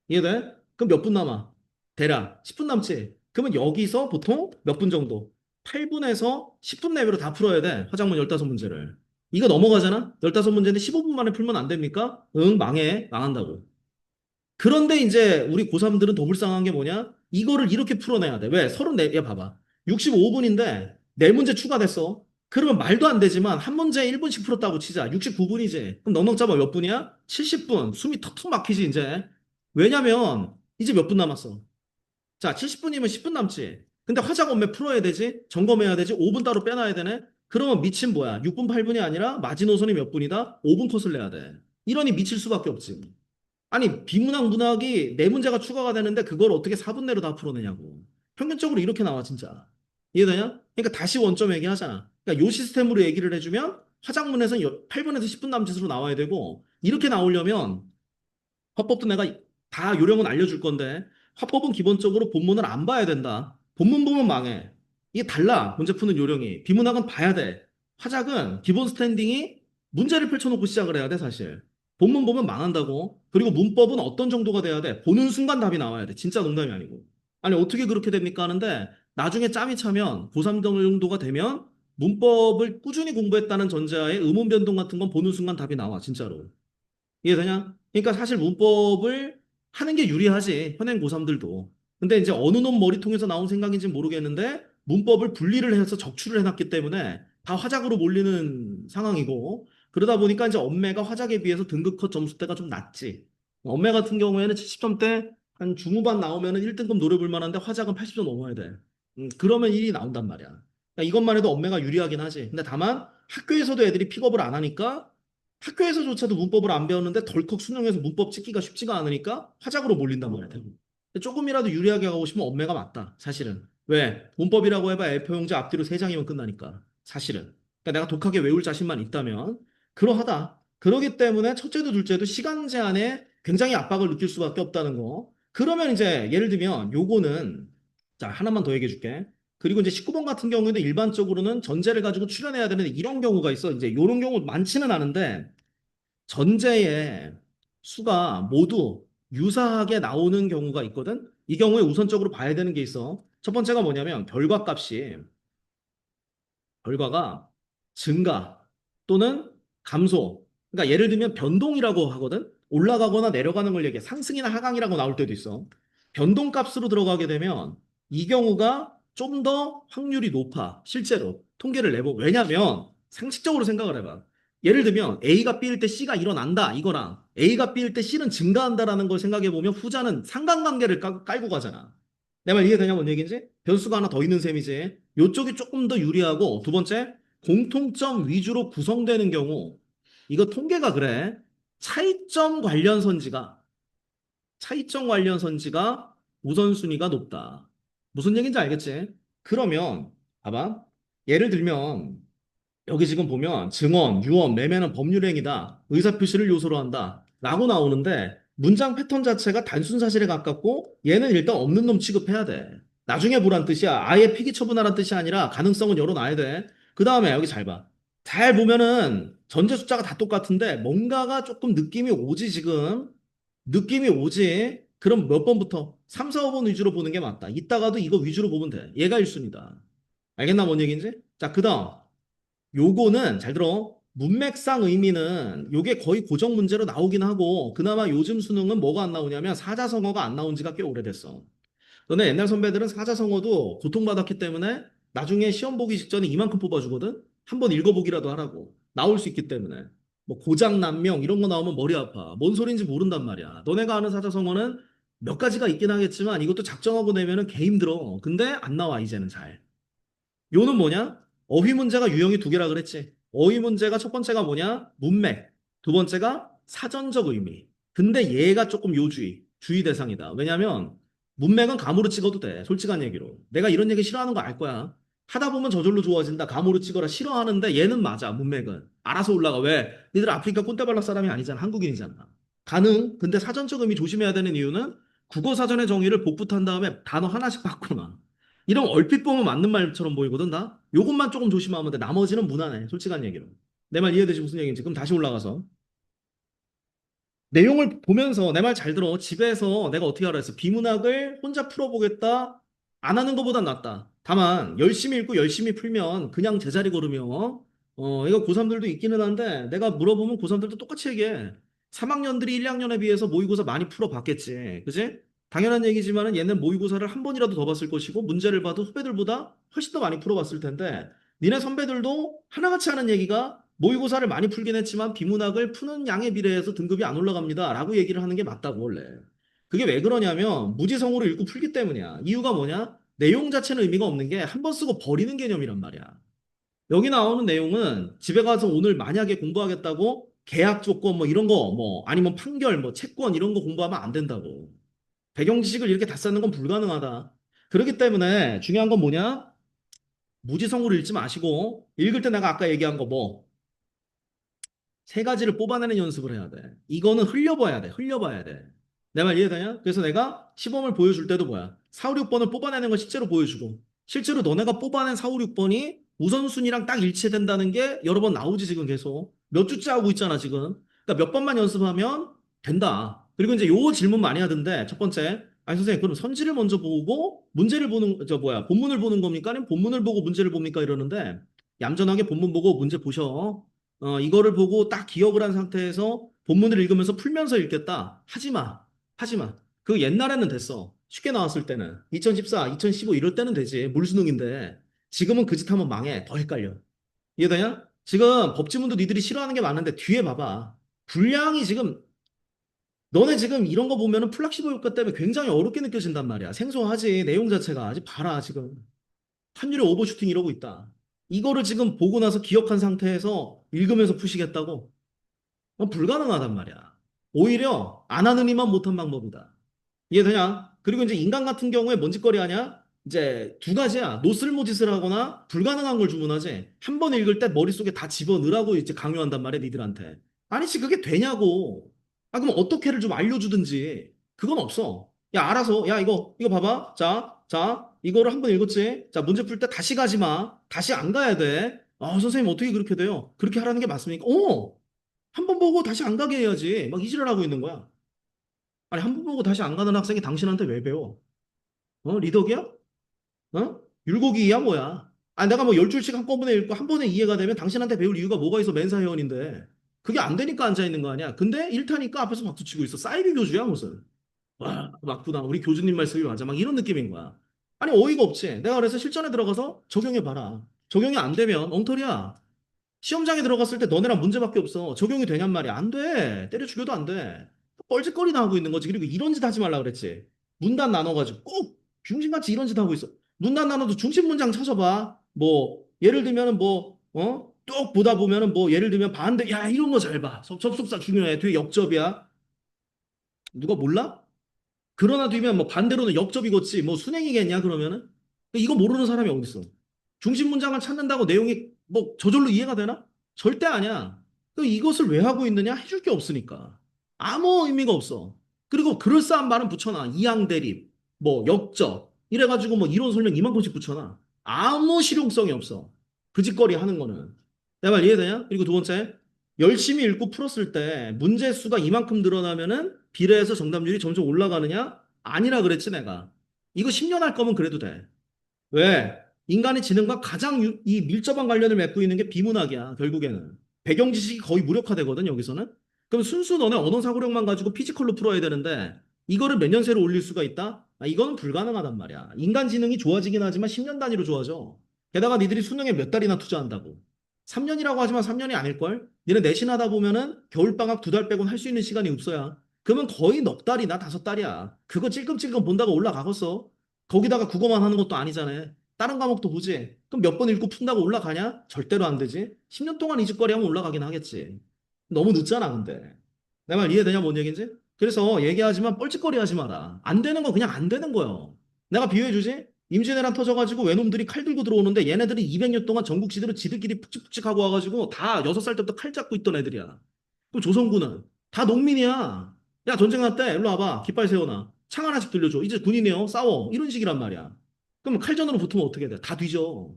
이해돼? 그럼 몇 분 남아? 대략 10분 남지? 그러면 여기서 보통 몇 분 정도? 8분에서 10분 내외로 다 풀어야 돼. 화작문 15문제를. 이거 넘어가잖아? 15문제인데 15분 만에 풀면 안 됩니까? 응, 망해. 망한다고. 그런데 이제 우리 고3들은 더 불쌍한 게 뭐냐? 이거를 이렇게 풀어내야 돼. 왜? 34, 얘 봐봐. 65분인데 네문제 추가됐어. 그러면 말도 안 되지만 한 문제 1분씩 풀었다고 치자. 69분이지. 그럼 넉넉 잡아 몇 분이야? 70분. 숨이 턱턱 막히지, 이제. 왜냐면 이제 몇 분 남았어. 자, 70분이면 10분 남지. 근데 화작 원매 풀어야 되지. 점검해야 되지. 5분 따로 빼놔야 되네. 그러면 미친 뭐야? 6분 8분이 아니라 마지노선이 몇 분이다? 5분 컷을 내야 돼. 이러니 미칠 수밖에 없지. 아니, 비문학 문학이 네 문제가 추가가 되는데 그걸 어떻게 4분 내로 다 풀어내냐고. 평균적으로 이렇게 나와, 진짜. 이해되냐? 그러니까 다시 원점 얘기하잖아. 그러니까 요 시스템으로 얘기를 해주면 화작문에서 8분에서 10분 남짓으로 나와야 되고, 이렇게 나오려면 화법도 내가 다 요령은 알려줄 건데, 화법은 기본적으로 본문을 안 봐야 된다. 본문 보면 망해. 이게 달라, 문제 푸는 요령이. 비문학은 봐야 돼. 화작은 기본 스탠딩이 문제를 펼쳐놓고 시작을 해야 돼, 사실. 본문 보면 망한다고. 그리고 문법은 어떤 정도가 돼야 돼? 보는 순간 답이 나와야 돼. 진짜 농담이 아니고. 아니, 어떻게 그렇게 됩니까? 하는데, 나중에 짬이 차면, 고3 정도가 되면, 문법을 꾸준히 공부했다는 전제하에 의문 변동 같은 건 보는 순간 답이 나와, 진짜로. 이해되냐? 그러니까 사실 문법을 하는 게 유리하지. 현행 고3들도. 근데 이제 어느 놈 머리통에서 나온 생각인지 모르겠는데 문법을 분리를 해서 적출을 해놨기 때문에 다 화작으로 몰리는 상황이고 그러다 보니까 이제 엄매가 화작에 비해서 등급 컷 점수대가 좀 낮지. 엄매 같은 경우에는 70점대 한 중후반 나오면은 1등급 노려볼 만한데 화작은 80점 넘어야 돼. 그러면 1이 나온단 말이야. 그러니까 이것만 해도 엄매가 유리하긴 하지. 근데 다만 학교에서도 애들이 픽업을 안 하니까 학교에서조차도 문법을 안 배웠는데 덜컥 수능에서 문법 찍기가 쉽지가 않으니까 화작으로 몰린단 말이야, 대부분. 조금이라도 유리하게 가고 싶으면 엄매가 맞다, 사실은. 왜? 문법이라고 해봐 A4용지 앞뒤로 3장이면 끝나니까, 사실은. 그러니까 내가 독하게 외울 자신만 있다면 그러하다. 그러기 때문에 첫째도 둘째도 시간 제한에 굉장히 압박을 느낄 수밖에 없다는 거. 그러면 이제 예를 들면 요거는 자, 하나만 더 얘기해 줄게. 그리고 이제 19번 같은 경우에는 일반적으로는 전제를 가지고 출연해야 되는데 이런 경우가 있어. 이제 이런 경우 많지는 않은데 전제의 수가 모두 유사하게 나오는 경우가 있거든. 이 경우에 우선적으로 봐야 되는 게 있어. 첫 번째가 뭐냐면 결과가 증가 또는 감소. 그러니까 예를 들면 변동이라고 하거든. 올라가거나 내려가는 걸 얘기해. 상승이나 하강이라고 나올 때도 있어. 변동값으로 들어가게 되면 이 경우가 좀 더 확률이 높아. 실제로 통계를 내보. 왜냐면 상식적으로 생각을 해봐. 예를 들면 A가 B일 때 C가 일어난다 이거랑 A가 B일 때 C는 증가한다라는 걸 생각해 보면 후자는 상관관계를 깔고 가잖아. 내 말 이해되냐 뭔 얘기인지? 변수가 하나 더 있는 셈이지. 요쪽이 조금 더 유리하고 두 번째 공통점 위주로 구성되는 경우 이거 통계가 그래. 차이점 관련 선지가 차이점 관련 선지가 우선순위가 높다. 무슨 얘기인지 알겠지? 그러면 봐봐. 예를 들면 여기 지금 보면 증언, 유언, 매매는 법률행위다. 의사표시를 요소로 한다. 라고 나오는데 문장 패턴 자체가 단순 사실에 가깝고 얘는 일단 없는 놈 취급해야 돼. 나중에 보란 뜻이야. 아예 폐기 처분하란 뜻이 아니라 가능성은 열어놔야 돼. 그 다음에 여기 잘 봐. 잘 보면은 전제 숫자가 다 똑같은데 뭔가가 조금 느낌이 오지 지금. 느낌이 오지. 그럼 몇 번부터? 3, 4, 5번 위주로 보는 게 맞다. 이따가도 이거 위주로 보면 돼. 얘가 1순위다. 알겠나 뭔 얘기인지? 자, 그 다음. 요거는 잘 들어. 문맥상 의미는 요게 거의 고정 문제로 나오긴 하고 그나마 요즘 수능은 뭐가 안 나오냐면 사자성어가 안 나온 지가 꽤 오래됐어. 너네 옛날 선배들은 사자성어도 고통받았기 때문에 나중에 시험 보기 직전에 이만큼 뽑아주거든? 한번 읽어보기라도 하라고. 나올 수 있기 때문에. 뭐 고장난명 이런 거 나오면 머리 아파. 뭔 소리인지 모른단 말이야. 너네가 아는 사자성어는 몇 가지가 있긴 하겠지만 이것도 작정하고 내면은 개 힘들어. 근데 안 나와 이제는 잘. 요는 뭐냐? 어휘 문제가 유형이 두 개라 그랬지. 어휘 문제가 첫 번째가 뭐냐? 문맥. 두 번째가 사전적 의미. 근데 얘가 조금 요주의, 주의 대상이다. 왜냐면 문맥은 감으로 찍어도 돼. 솔직한 얘기로. 내가 이런 얘기 싫어하는 거 알 거야. 하다 보면 저절로 좋아진다. 감으로 찍어라 싫어하는데 얘는 맞아. 문맥은. 알아서 올라가. 왜? 니들 아프리카 꼰대발라 사람이 아니잖아. 한국인이잖아. 가능. 근데 사전적 의미 조심해야 되는 이유는 국어 사전의 정의를 복붙한 다음에 단어 하나씩 바꾸나. 이런 얼핏 보면 맞는 말처럼 보이거든, 나? 요것만 조금 조심하면 돼. 나머지는 무난해. 솔직한 얘기로. 내 말 이해되지? 무슨 얘기인지. 그럼 다시 올라가서. 내용을 보면서 내 말 잘 들어. 집에서 내가 어떻게 하라 했어? 비문학을 혼자 풀어보겠다. 안 하는 것보단 낫다. 다만 열심히 읽고 열심히 풀면 그냥 제자리 걸으며 이거 고3들도 있기는 한데 내가 물어보면 고3들도 똑같이 얘기해. 3학년들이 1학년에 비해서 모의고사 많이 풀어봤겠지. 그지? 당연한 얘기지만은 얘는 모의고사를 한 번이라도 더 봤을 것이고 문제를 봐도 후배들보다 훨씬 더 많이 풀어봤을 텐데 니네 선배들도 하나같이 하는 얘기가 모의고사를 많이 풀긴 했지만 비문학을 푸는 양에 비례해서 등급이 안 올라갑니다. 라고 얘기를 하는 게 맞다고 원래. 그게 왜 그러냐면 무지성으로 읽고 풀기 때문이야. 이유가 뭐냐? 내용 자체는 의미가 없는 게 한 번 쓰고 버리는 개념이란 말이야. 여기 나오는 내용은 집에 가서 오늘 만약에 공부하겠다고 계약 조건 뭐 이런 거 뭐 아니면 판결 뭐 채권 이런 거 공부하면 안 된다고. 배경 지식을 이렇게 다 쌓는 건 불가능하다. 그렇기 때문에 중요한 건 뭐냐? 무지성으로 읽지 마시고 읽을 때 내가 아까 얘기한 거뭐 세 가지를 뽑아내는 연습을 해야 돼. 이거는 흘려봐야 돼. 흘려봐야 돼. 내 말 이해되냐? 그래서 내가 시범을 보여줄 때도 뭐야? 4, 5, 6번을 뽑아내는 걸 실제로 보여주고 실제로 너네가 뽑아낸 4, 5, 6번이 우선순위랑 딱 일치된다는 게 여러 번 나오지 지금 계속. 몇 주째 하고 있잖아 지금. 그러니까 몇 번만 연습하면 된다. 그리고 이제 요 질문 많이 하던데 첫 번째 아니 선생님 그럼 선지를 먼저 보고 문제를 보는 저 뭐야 본문을 보는 겁니까? 아니면 본문을 보고 문제를 봅니까? 이러는데 얌전하게 본문 보고 문제 보셔. 이거를 보고 딱 기억을 한 상태에서 본문을 읽으면서 풀면서 읽겠다. 하지 마. 하지 마. 그 옛날에는 됐어. 쉽게 나왔을 때는. 2014, 2015 이럴 때는 되지. 물수능인데. 지금은 그 짓 하면 망해. 더 헷갈려. 이해되냐? 지금 법지문도 니들이 싫어하는 게 많은데 뒤에 봐봐. 분량이 지금 너네 지금 이런 거 보면은 플락시도 효과 때문에 굉장히 어렵게 느껴진단 말이야. 생소하지. 내용 자체가. 아직 봐라 지금. 확률의 오버슈팅 이러고 있다. 이거를 지금 보고 나서 기억한 상태에서 읽으면서 푸시겠다고? 불가능하단 말이야. 오히려 안 하는 이만 못한 방법이다. 이해되냐? 그리고 이제 인간 같은 경우에 뭔 짓거리 하냐? 이제 두 가지야. 노쓸모 짓을 하거나 불가능한 걸 주문하지. 한 번 읽을 때 머릿속에 다 집어넣으라고 이제 강요한단 말이야, 니들한테. 아니지, 그게 되냐고. 아, 그럼 어떻게를 좀 알려주든지. 그건 없어. 야, 알아서. 야, 이거 봐봐. 자, 이거를 한 번 읽었지? 자, 문제 풀 때 다시 가지 마. 다시 안 가야 돼. 아, 선생님 어떻게 그렇게 돼요? 그렇게 하라는 게 맞습니까? 한 번 보고 다시 안 가게 해야지. 막 이지랄 하고 있는 거야. 아니, 한 번 보고 다시 안 가는 학생이 당신한테 왜 배워? 리더기야? 율곡이야 뭐야? 아, 내가 뭐 10줄씩 한꺼번에 읽고 한 번에 이해가 되면 당신한테 배울 이유가 뭐가 있어, 멘사 회원인데. 그게 안 되니까 앉아 있는 거 아니야. 근데 일타니까 앞에서 박수 치고 있어. 사이비 교주야, 무슨. 와, 맞구나. 우리 교주님 말씀이 맞아. 막 이런 느낌인 거야. 아니, 어이가 없지. 내가 그래서 실전에 들어가서 적용해 봐라. 적용이 안 되면 엉터리야. 시험장에 들어갔을 때 너네랑 문제밖에 없어. 적용이 되냔 말이야. 안 돼. 때려 죽여도 안 돼. 뻘짓거리나 하고 있는 거지. 그리고 이런 짓 하지 말라 그랬지. 문단 나눠가지고 꼭 중심같이 이런 짓 하고 있어. 문단 나눠도 중심 문장 찾아봐. 뭐 예를 들면은 뚝 보다 보면은 뭐 예를 들면 반대 야 이런 거 잘 봐. 접속사 중요해. 뒤에 역접이야. 누가 몰라? 그러나 뒤면 뭐 반대로는 역접이겠지. 뭐 순행이겠냐 그러면은 이거 모르는 사람이 어디 있어? 중심 문장을 찾는다고 내용이 뭐 저절로 이해가 되나? 절대 아니야. 이것을 왜 하고 있느냐? 해줄 게 없으니까. 아무 의미가 없어. 그리고 그럴싸한 말은 붙여놔. 이항 대립, 뭐 역접 이래가지고 뭐 이론 설명 이만큼씩 붙여놔. 아무 실용성이 없어. 그 짓거리 하는 거는. 내 말 이해되냐? 그리고 두 번째, 열심히 읽고 풀었을 때 문제 수가 이만큼 늘어나면은 비례해서 정답률이 점점 올라가느냐? 아니라 그랬지 내가. 이거 10년 할 거면 그래도 돼. 왜? 인간의 지능과 가장 이 밀접한 관련을 맺고 있는 게 비문학이야, 결국에는. 배경 지식이 거의 무력화되거든, 여기서는. 그럼 순수 너네 언어 사고력만 가지고 피지컬로 풀어야 되는데, 이거를 몇 년 새로 올릴 수가 있다? 이거는 불가능하단 말이야. 인간 지능이 좋아지긴 하지만 10년 단위로 좋아져. 게다가 니들이 수능에 몇 달이나 투자한다고. 3년이라고 하지만 3년이 아닐걸? 니네 내신하다 보면은 겨울방학 2달 빼곤 할 수 있는 시간이 없어야. 그러면 거의 넉 달이나 5달이야. 그거 찔끔찔끔 본다고 올라가겠어? 거기다가 국어만 하는 것도 아니잖아. 다른 과목도 보지. 그럼 몇 번 읽고 푼다고 올라가냐? 절대로 안 되지. 10년 동안 이 짓거리 하면 올라가긴 하겠지. 너무 늦잖아, 근데. 내 말 이해되냐, 뭔 얘기인지? 그래서 얘기하지만 뻘짓거리 하지 마라. 안 되는 거 그냥 안 되는 거요. 내가 비유해주지? 임진왜란 터져가지고 외놈들이 칼 들고 들어오는데 얘네들이 200년 동안 전국 지대로 지들끼리 푹직푹직 하고 와가지고 다 6살 때부터 칼 잡고 있던 애들이야. 그럼 조선군은 다 농민이야. 야, 전쟁 났대. 일로 와봐. 깃발 세워놔. 창 하나씩 들려줘. 이제 군인이요. 싸워. 이런 식이란 말이야. 그럼 칼전으로 붙으면 어떻게 돼? 다 뒤져.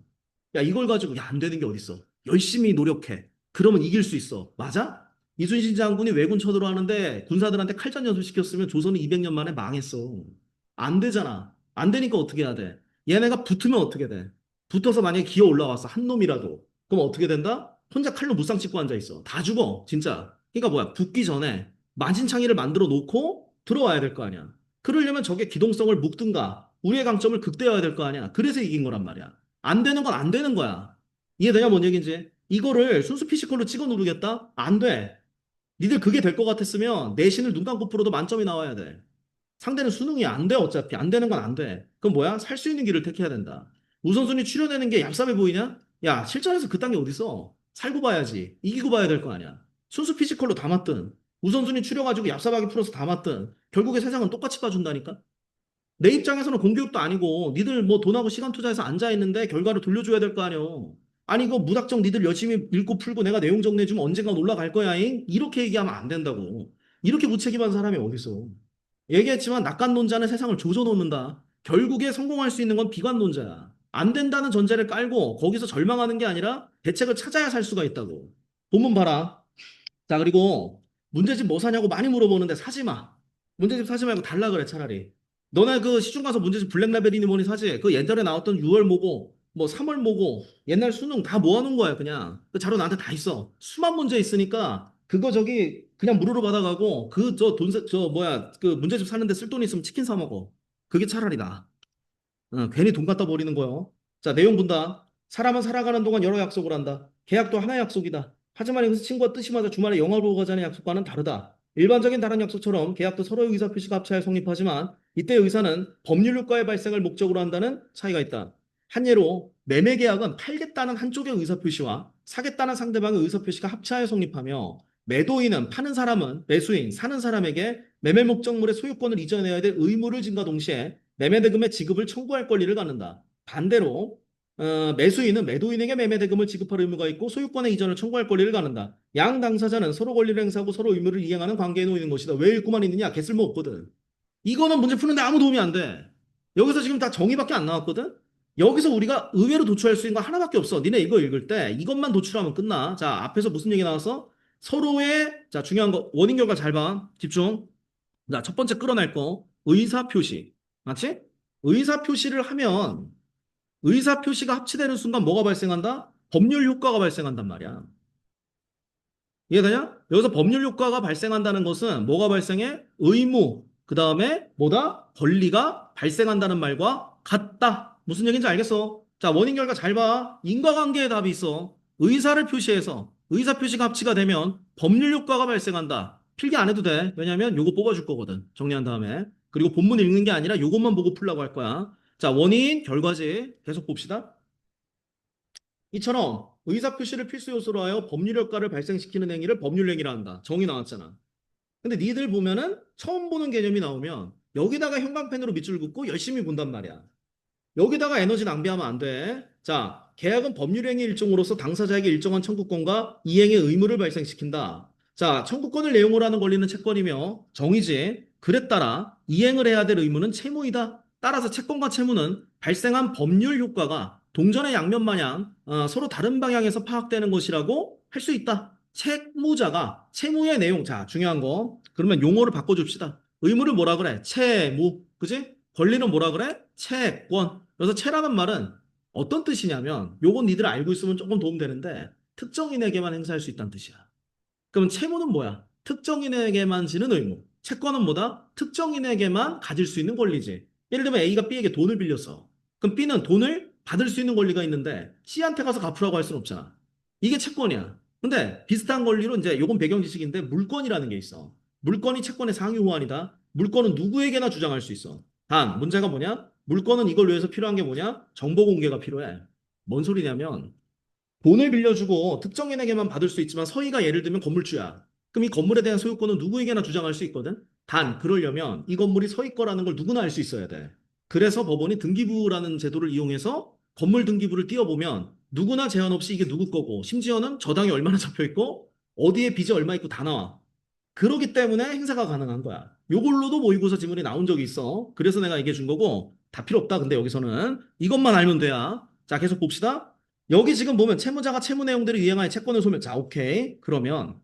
야, 이걸 가지고, 야, 안 되는 게 어딨어. 열심히 노력해. 그러면 이길 수 있어. 맞아? 이순신 장군이 왜군 쳐들어가는데 군사들한테 칼전 연습 시켰으면 조선은 200년 만에 망했어. 안 되잖아. 안 되니까 어떻게 해야 돼? 얘네가 붙으면 어떻게 돼? 붙어서 만약에 기어 올라왔어. 한 놈이라도. 그럼 어떻게 된다? 혼자 칼로 무쌍 찍고 앉아 있어. 다 죽어. 진짜. 그러니까 뭐야? 붙기 전에 만신창이를 만들어 놓고 들어와야 될 거 아니야. 그러려면 적의 기동성을 묶든가 우리의 강점을 극대화해야 될 거 아니야. 그래서 이긴 거란 말이야. 안 되는 건 안 되는 거야. 이해되냐? 뭔 얘기인지. 이거를 순수 피지컬로 찍어 누르겠다? 안 돼. 니들 그게 될 것 같았으면 내신을 눈 감고 풀어도 만점이 나와야 돼. 상대는 수능이 안 돼, 어차피. 안 되는 건 안 돼. 그럼 뭐야? 살 수 있는 길을 택해야 된다. 우선순위 추려내는 게 얍삽해 보이냐? 야, 실전에서 그딴 게 어딨어? 살고 봐야지. 이기고 봐야 될 거 아니야. 순수 피지컬로 다 맞든, 우선순위 추려가지고 얍삽하게 풀어서 다 맞든, 결국에 세상은 똑같이 봐준다니까? 내 입장에서는 공교육도 아니고, 니들 뭐 돈하고 시간 투자해서 앉아있는데 결과를 돌려줘야 될 거 아니오. 아니, 이거 무작정 니들 열심히 읽고 풀고 내가 내용 정리해주면 언젠간 올라갈 거야잉? 이렇게 얘기하면 안 된다고. 이렇게 무책임한 사람이 어딨어. 얘기했지만 낙관론자는 세상을 조져놓는다. 결국에 성공할 수 있는 건 비관론자야. 안 된다는 전제를 깔고 거기서 절망하는 게 아니라 대책을 찾아야 살 수가 있다고. 본문 봐라. 자, 그리고 문제집 뭐 사냐고 많이 물어보는데 사지 마. 문제집 사지 말고 달라 그래, 차라리. 너네 그 시중 가서 문제집 블랙라벨이니 뭐니 사지? 그 옛날에 나왔던 6월 모고, 뭐 3월 모고, 옛날 수능 다 모아놓은 거야, 그냥. 그 자료 나한테 다 있어. 수만 문제 있으니까 그거 저기 그냥 무료로 받아가고 그 저 뭐야 그 문제집 사는데 쓸 돈 있으면 치킨 사 먹어. 그게 차라리 나. 괜히 돈 갖다 버리는 거요. 자, 내용 본다. 사람은 살아가는 동안 여러 약속을 한다. 계약도 하나의 약속이다. 하지만 이것은 친구와 뜻이 맞아 주말에 영화 보고 가자는 약속과는 다르다. 일반적인 다른 약속처럼 계약도 서로의 의사 표시가 합쳐야 성립하지만 이때 의사는 법률 효과의 발생을 목적으로 한다는 차이가 있다. 한 예로 매매 계약은 팔겠다는 한쪽의 의사 표시와 사겠다는 상대방의 의사 표시가 합쳐야 성립하며 매도인은 파는 사람은 매수인, 사는 사람에게 매매 목적물의 소유권을 이전해야 될 의무를 진과 동시에 매매대금의 지급을 청구할 권리를 갖는다. 반대로 매수인은 매도인에게 매매대금을 지급할 의무가 있고 소유권의 이전을 청구할 권리를 갖는다. 양 당사자는 서로 권리를 행사하고 서로 의무를 이행하는 관계에 놓이는 것이다. 왜 읽고만 있느냐? 개쓸모 없거든. 이거는 문제 푸는데 아무 도움이 안 돼. 여기서 지금 다 정의밖에 안 나왔거든? 여기서 우리가 의외로 도출할 수 있는 거 하나밖에 없어. 니네 이거 읽을 때 이것만 도출하면 끝나. 자, 앞에서 무슨 얘기 나왔어? 서로의, 자, 중요한 거, 원인 결과 잘 봐. 집중. 자, 첫 번째 끌어낼 거, 의사 표시. 맞지? 의사 표시를 하면 의사 표시가 합치되는 순간 뭐가 발생한다? 법률 효과가 발생한단 말이야. 이해되냐? 여기서 법률 효과가 발생한다는 것은 뭐가 발생해? 의무, 그 다음에 뭐다? 권리가 발생한다는 말과 같다. 무슨 얘기인지 알겠어? 자, 원인 결과 잘 봐. 인과관계의 답이 있어. 의사를 표시해서 의사 표시가 합치가 되면 법률 효과가 발생한다. 필기 안 해도 돼. 왜냐면 요거 뽑아줄 거거든. 정리한 다음에. 그리고 본문 읽는 게 아니라 요것만 보고 풀라고 할 거야. 자, 원인, 결과지. 계속 봅시다. 이처럼 의사표시를 필수 요소로 하여 법률 효과를 발생시키는 행위를 법률행위라 한다. 정의 나왔잖아. 근데 니들 보면은 처음 보는 개념이 나오면 여기다가 형광펜으로 밑줄 긋고 열심히 본단 말이야. 여기다가 에너지 낭비하면 안 돼. 자, 계약은 법률행위 일종으로서 당사자에게 일정한 청구권과 이행의 의무를 발생시킨다. 자, 청구권을 내용으로 하는 권리는 채권이며 정의지. 그에 따라 이행을 해야 될 의무는 채무이다. 따라서 채권과 채무는 발생한 법률 효과가 동전의 양면 마냥 서로 다른 방향에서 파악되는 것이라고 할 수 있다. 채무자가 채무의 내용, 자, 중요한 거. 그러면 용어를 바꿔줍시다. 의무를 뭐라 그래? 채무. 그지? 권리는 뭐라 그래? 채권. 그래서 채라는 말은 어떤 뜻이냐면 요건 니들 알고 있으면 조금 도움되는데 특정인에게만 행사할 수 있다는 뜻이야. 그럼 채무는 뭐야? 특정인에게만 지는 의무. 채권은 뭐다? 특정인에게만 가질 수 있는 권리지. 예를 들면 A가 B에게 돈을 빌렸어. 그럼 B는 돈을 받을 수 있는 권리가 있는데 C한테 가서 갚으라고 할 수는 없잖아. 이게 채권이야. 근데 비슷한 권리로 이제 요건 배경 지식인데 물권이라는 게 있어. 물권이 채권의 상위 호환이다. 물권은 누구에게나 주장할 수 있어. 단 문제가 뭐냐? 물권은 이걸 위해서 필요한 게 뭐냐? 정보 공개가 필요해. 뭔 소리냐면 돈을 빌려주고 특정인에게만 받을 수 있지만 서희가 예를 들면 건물주야. 그럼 이 건물에 대한 소유권은 누구에게나 주장할 수 있거든. 단 그러려면 이 건물이 서희 거라는 걸 누구나 알 수 있어야 돼. 그래서 법원이 등기부라는 제도를 이용해서 건물 등기부를 띄워보면 누구나 제한 없이 이게 누구 거고 심지어는 저당이 얼마나 잡혀 있고 어디에 빚이 얼마 있고 다 나와. 그러기 때문에 행사가 가능한 거야. 요걸로도 모의고사 지문이 나온 적이 있어. 그래서 내가 얘기해 준 거고 다 필요 없다. 근데 여기서는 이것만 알면 돼야. 자, 계속 봅시다. 여기 지금 보면 채무자가 채무 내용들을 이행하여 채권을 소멸. 자, 오케이. 그러면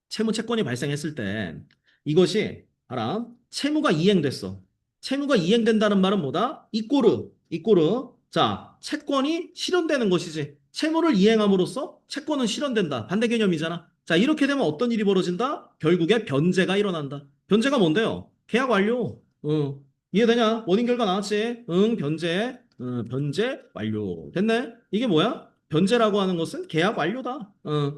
채무 채권이 발생했을 때 이것이 알아? 채무가 이행됐어. 채무가 이행된다는 말은 뭐다? 이꼬르. 이꼬르. 자, 채권이 실현되는 것이지. 채무를 이행함으로써 채권은 실현된다. 반대 개념이잖아. 자, 이렇게 되면 어떤 일이 벌어진다? 결국에 변제가 일어난다. 변제가 뭔데요? 계약 완료. 이해되냐? 원인 결과 나왔지? 응, 변제. 변제 완료. 됐네? 이게 뭐야? 변제라고 하는 것은 계약 완료다.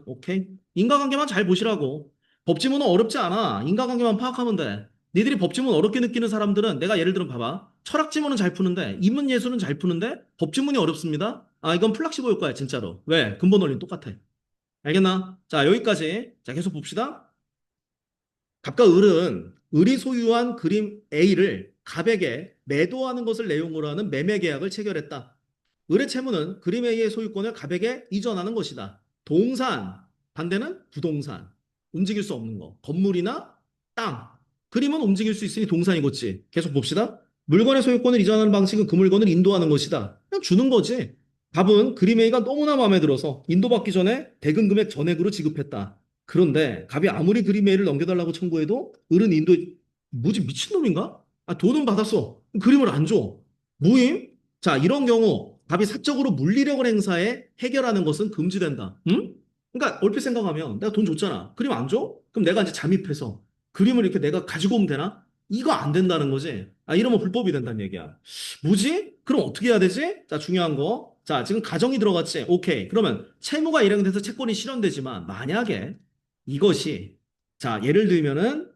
오케이. 인과관계만 잘 보시라고. 법지문은 어렵지 않아. 인과관계만 파악하면 돼. 니들이 법지문 어렵게 느끼는 사람들은 내가 예를 들어 봐봐. 철학 지문은 잘 푸는데 인문 예술은 잘 푸는데 법지문이 어렵습니다. 아 이건 플락시보 효과야 진짜로. 왜? 근본 원리는 똑같아. 알겠나? 자 여기까지. 자 계속 봅시다. 갑과 을은 을이 소유한 그림 A를 갑에게 매도하는 것을 내용으로 하는 매매 계약을 체결했다. 을의 채무는 그림 A의 소유권을 갑에게 이전하는 것이다. 동산, 반대는 부동산. 움직일 수 없는 거. 건물이나 땅. 그림은 움직일 수 있으니 동산이겠지. 계속 봅시다. 물건의 소유권을 이전하는 방식은 그 물건을 인도하는 것이다. 그냥 주는 거지. 갑은 그림 A가 너무나 마음에 들어서 인도받기 전에 대금 금액 전액으로 지급했다. 그런데 갑이 아무리 그림의 를 넘겨달라고 청구해도 을은 인도 뭐지 미친놈인가? 아, 돈은 받았어. 그림을 안 줘. 모임? 자, 이런 경우 갑이 사적으로 물리력을 행사해 해결하는 것은 금지된다. 응? 그러니까 얼핏 생각하면 내가 돈 줬잖아. 그림 안 줘? 그럼 내가 이제 잠입해서 그림을 이렇게 내가 가지고 오면 되나? 이거 안 된다는 거지. 아, 이러면 불법이 된다는 얘기야. 뭐지? 그럼 어떻게 해야 되지? 자, 중요한 거. 자, 지금 가정이 들어갔지? 오케이. 그러면 채무가 일행돼서 채권이 실현되지만 만약에 이것이 자 예를 들면은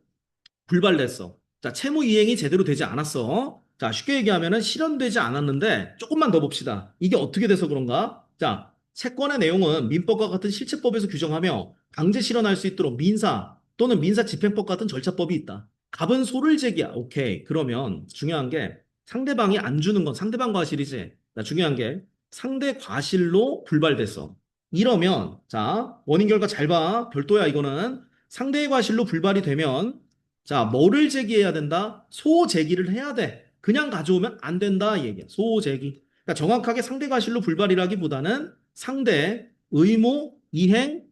불발됐어. 자 채무 이행이 제대로 되지 않았어. 자 쉽게 얘기하면은 실현되지 않았는데 조금만 더 봅시다. 이게 어떻게 돼서 그런가? 자 채권의 내용은 민법과 같은 실체법에서 규정하며 강제 실현할 수 있도록 민사 또는 민사집행법 같은 절차법이 있다. 갑은 소를 제기야. 오케이. 그러면 중요한 게 상대방이 안 주는 건 상대방 과실이지. 자, 중요한 게 상대 과실로 불발됐어. 이러면 자 원인 결과 잘 봐. 별도야 이거는. 상대의 과실로 불발이 되면 자 뭐를 제기해야 된다? 소제기를 해야 돼. 그냥 가져오면 안 된다 이 얘기야. 소제기. 그러니까 정확하게 상대 과실로 불발이라기보다는 상대 의무 이행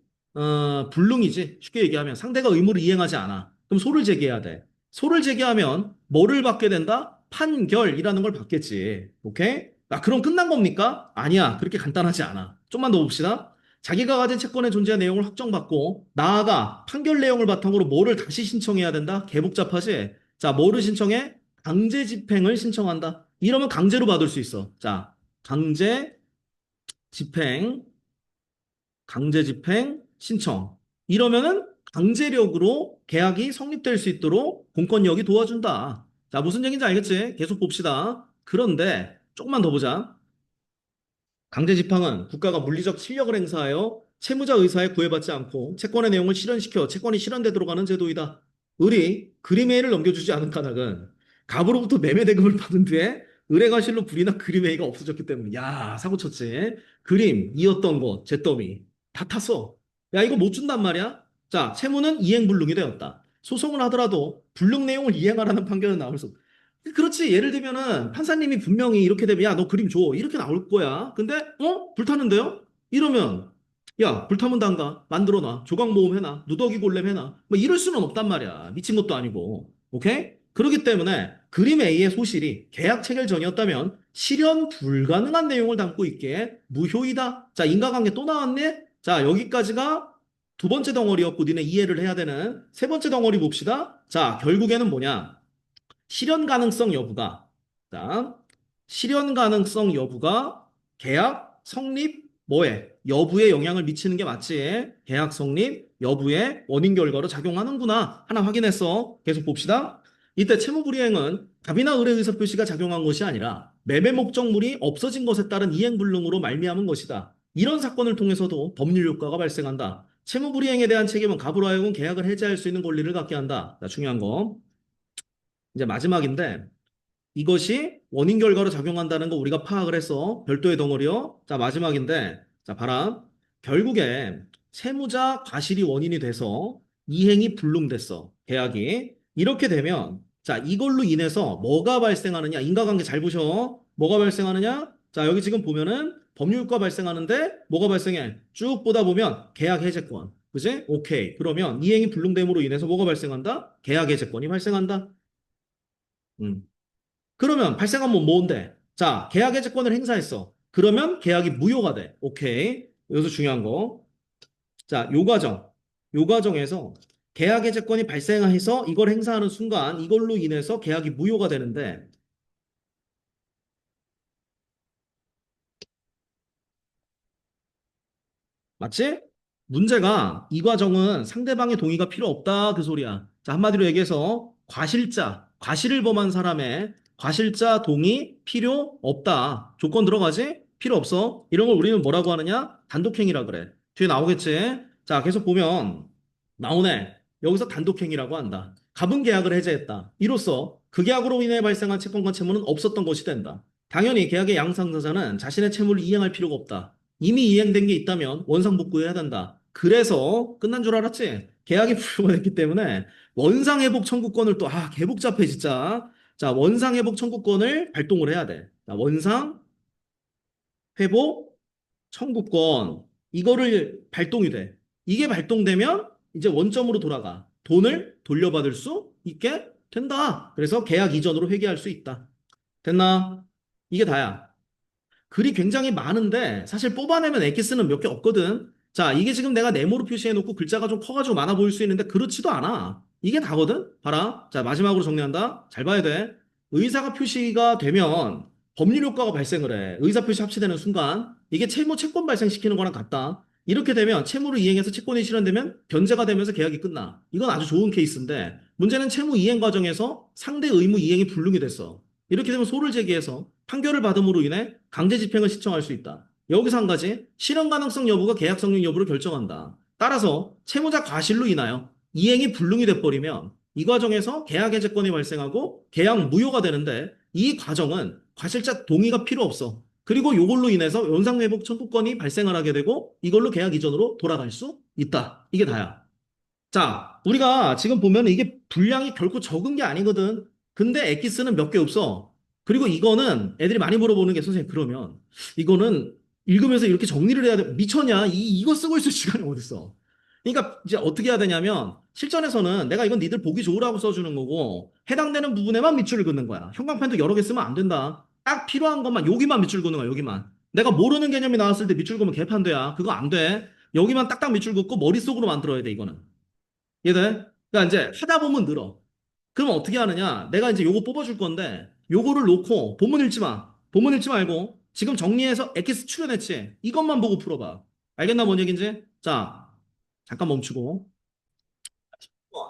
불능이지. 쉽게 얘기하면 상대가 의무를 이행하지 않아. 그럼 소를 제기해야 돼. 소를 제기하면 뭐를 받게 된다? 판결이라는 걸 받겠지. 오케이? 아, 그럼 끝난 겁니까? 아니야. 그렇게 간단하지 않아. 좀만 더 봅시다. 자기가 가진 채권의 존재 내용을 확정받고 나아가 판결 내용을 바탕으로 뭐를 다시 신청해야 된다? 개복잡하지? 자, 뭐를 신청해? 강제 집행을 신청한다. 이러면 강제로 받을 수 있어. 자, 강제 집행, 강제 집행 신청. 이러면은 강제력으로 계약이 성립될 수 있도록 공권력이 도와준다. 자, 무슨 얘기인지 알겠지? 계속 봅시다. 그런데 조금만 더 보자. 강제 집행은 국가가 물리적 실력을 행사하여 채무자 의사에 구애받지 않고 채권의 내용을 실현시켜 채권이 실현되도록 하는 제도이다. 을이 그림회의를 넘겨주지 않은 까닭은 갑으로부터 매매 대금을 받은 뒤에 을의 과실로 불이나 그림회의가 없어졌기 때문에 야 사고 쳤지. 그림 이었던 것 잿더미 다 탔어. 야 이거 못 준단 말이야. 자 채무는 이행불능이 되었다. 소송을 하더라도 불능 내용을 이행하라는 판결은 나올 수 없다. 그렇지. 예를 들면은 판사님이 분명히 이렇게 되면 야, 너 그림 줘. 이렇게 나올 거야. 근데 불타는데요? 이러면 야, 불타면 단가 만들어 놔. 조각 모음 해놔. 누더기 골렘 해놔. 뭐 이럴 수는 없단 말이야. 미친 것도 아니고. 오케이? 그렇기 때문에 그림 A의 소실이 계약 체결 전이었다면 실현 불가능한 내용을 담고 있기에 무효이다. 자, 인과관계 또 나왔네? 자, 여기까지가 두 번째 덩어리였고 니네 이해를 해야 되는 세 번째 덩어리 봅시다. 자, 결국에는 뭐냐? 실현 가능성 여부가 자, 실현 가능성 여부가 계약 성립 뭐에 여부에 영향을 미치는 게 맞지? 계약 성립 여부에 원인 결과로 작용하는구나. 하나 확인했어. 계속 봅시다. 이때 채무불이행은 갑이나 을의 의사표시가 작용한 것이 아니라 매매 목적물이 없어진 것에 따른 이행불능으로 말미암은 것이다. 이런 사건을 통해서도 법률 효과가 발생한다. 채무불이행에 대한 책임은 갑으로 하여금 계약을 해지할 수 있는 권리를 갖게 한다. 자, 중요한 거. 이제 마지막인데 이것이 원인 결과로 작용한다는 거 우리가 파악을 해서 별도의 덩어리요. 자, 마지막인데 자, 봐라. 결국에 채무자 과실이 원인이 돼서 이행이 불능됐어. 계약이. 이렇게 되면 자, 이걸로 인해서 뭐가 발생하느냐? 인과관계 잘 보셔. 뭐가 발생하느냐? 자, 여기 지금 보면은 법률과 발생하는데 뭐가 발생해? 쭉 보다 보면 계약 해제권. 그지? 오케이. 그러면 이행이 불능됨으로 인해서 뭐가 발생한다? 계약 해제권이 발생한다. 음. 그러면 발생하면 뭔데? 자, 계약 해제권을 행사했어. 그러면 계약이 무효가 돼. 오케이. 여기서 중요한 거. 자, 요 과정. 요 과정에서 계약 해제권이 발생해서 이걸 행사하는 순간 이걸로 인해서 계약이 무효가 되는데 맞지? 문제가 이 과정은 상대방의 동의가 필요 없다 그 소리야. 자, 한마디로 얘기해서 과실을 범한 사람의 과실자 동의 필요 없다. 조건 들어가지? 필요 없어. 이런 걸 우리는 뭐라고 하느냐? 단독행위라 그래. 뒤에 나오겠지? 자, 계속 보면 나오네. 여기서 단독행위라고 한다. 갑은 계약을 해제했다. 이로써 그 계약으로 인해 발생한 채권과 채무는 없었던 것이 된다. 당연히 계약의 양상자는 자신의 채무를 이행할 필요가 없다. 이미 이행된 게 있다면 원상복구해야 된다. 그래서 끝난 줄 알았지? 계약이 불효가 됐기 때문에 원상회복 청구권을 또, 개 복잡해, 진짜. 자, 원상회복 청구권을 발동을 해야 돼. 자, 원상회복 청구권. 이거를 발동이 돼. 이게 발동되면 이제 원점으로 돌아가. 돈을 돌려받을 수 있게 된다. 그래서 계약 이전으로 회계할 수 있다. 됐나? 이게 다야. 글이 굉장히 많은데 사실 뽑아내면 엑기스는 몇 개 없거든. 자, 이게 지금 내가 네모로 표시해놓고 글자가 좀 커가지고 많아 보일 수 있는데 그렇지도 않아. 이게 다거든. 봐라. 자, 마지막으로 정리한다. 잘 봐야 돼. 의사가 표시가 되면 법률 효과가 발생을 해. 의사 표시 합치되는 순간 이게 채무 채권 발생시키는 거랑 같다. 이렇게 되면 채무를 이행해서 채권이 실현되면 변제가 되면서 계약이 끝나. 이건 아주 좋은 케이스인데 문제는 채무 이행 과정에서 상대 의무 이행이 불능이 됐어. 이렇게 되면 소를 제기해서 판결을 받음으로 인해 강제 집행을 신청할 수 있다. 여기서 한 가지, 실현 가능성 여부가 계약 성립 여부를 결정한다. 따라서 채무자 과실로 인하여 이행이 불능이 돼버리면 이 과정에서 계약 해제권이 발생하고 계약 무효가 되는데 이 과정은 과실자 동의가 필요 없어. 그리고 이걸로 인해서 연상회복 청구권이 발생을 하게 되고 이걸로 계약 이전으로 돌아갈 수 있다. 이게 다야. 자, 우리가 지금 보면 이게 분량이 결코 적은 게 아니거든. 근데 엑기스는 몇 개 없어. 그리고 이거는 애들이 많이 물어보는 게 선생님 그러면 이거는 읽으면서 이렇게 정리를 해야 돼. 미쳤냐? 이거 쓰고 있을 시간이 어딨어. 그러니까 이제 어떻게 해야 되냐면 실전에서는 내가 이건 니들 보기 좋으라고 써주는 거고 해당되는 부분에만 밑줄을 긋는 거야. 형광펜도 여러 개 쓰면 안 된다. 딱 필요한 것만 여기만 밑줄 긋는 거야. 여기만. 내가 모르는 개념이 나왔을 때 밑줄 긋으면 개판돼야. 그거 안 돼. 여기만 딱딱 밑줄 긋고 머릿속으로 만들어야 돼 이거는. 이해돼? 그러니까 이제 하다 보면 늘어. 그러면 어떻게 하느냐? 내가 이제 요거 뽑아줄 건데 요거를 놓고 본문 읽지 마. 본문 읽지 말고 지금 정리해서 엑기스 출연했지? 이것만 보고 풀어봐. 알겠나 뭔 얘기인지? 자, 잠깐 멈추고.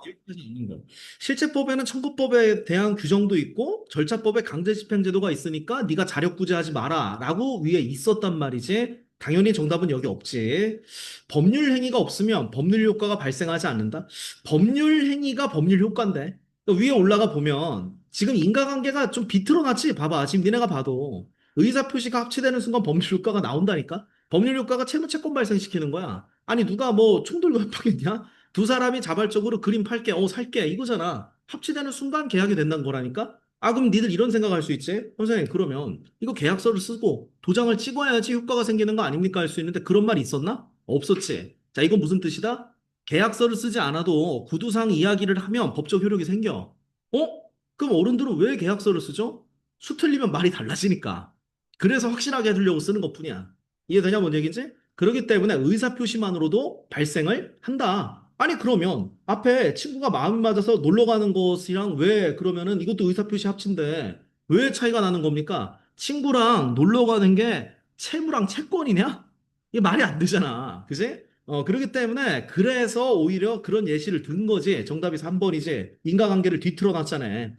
여기까지 있는 거. 실제법에는 청구법에 대한 규정도 있고 절차법에 강제집행제도가 있으니까 네가 자력구제하지 마라라고 위에 있었단 말이지. 당연히 정답은 여기 없지. 법률 행위가 없으면 법률 효과가 발생하지 않는다. 법률 행위가 법률 효과인데 위에 올라가 보면 지금 인과관계가 좀 비틀어놨지. 봐봐. 지금 니네가 봐도 의사 표시가 합치되는 순간 법률 효과가 나온다니까. 법률 효과가 채무채권 발생시키는 거야. 아니 누가 뭐 총들고 협박했냐? 두 사람이 자발적으로 그림 팔게, 살게 이거잖아. 합치되는 순간 계약이 된다는 거라니까? 그럼 니들 이런 생각할 수 있지? 선생님, 그러면 이거 계약서를 쓰고 도장을 찍어야지 효과가 생기는 거 아닙니까? 할 수 있는데 그런 말이 있었나? 없었지. 자, 이건 무슨 뜻이다? 계약서를 쓰지 않아도 구두상 이야기를 하면 법적 효력이 생겨. 그럼 어른들은 왜 계약서를 쓰죠? 수 틀리면 말이 달라지니까. 그래서 확실하게 해두려고 쓰는 것뿐이야. 이해되냐, 뭔 얘기인지? 그렇기 때문에 의사표시만으로도 발생을 한다. 아니, 그러면 앞에 친구가 마음이 맞아서 놀러 가는 것이랑 왜 그러면은 이것도 의사표시 합친데 왜 차이가 나는 겁니까? 친구랑 놀러 가는 게 채무랑 채권이냐? 이게 말이 안 되잖아. 그지? 그렇기 때문에 그래서 오히려 그런 예시를 든 거지. 정답이 3번이지. 인과관계를 뒤틀어 놨잖아.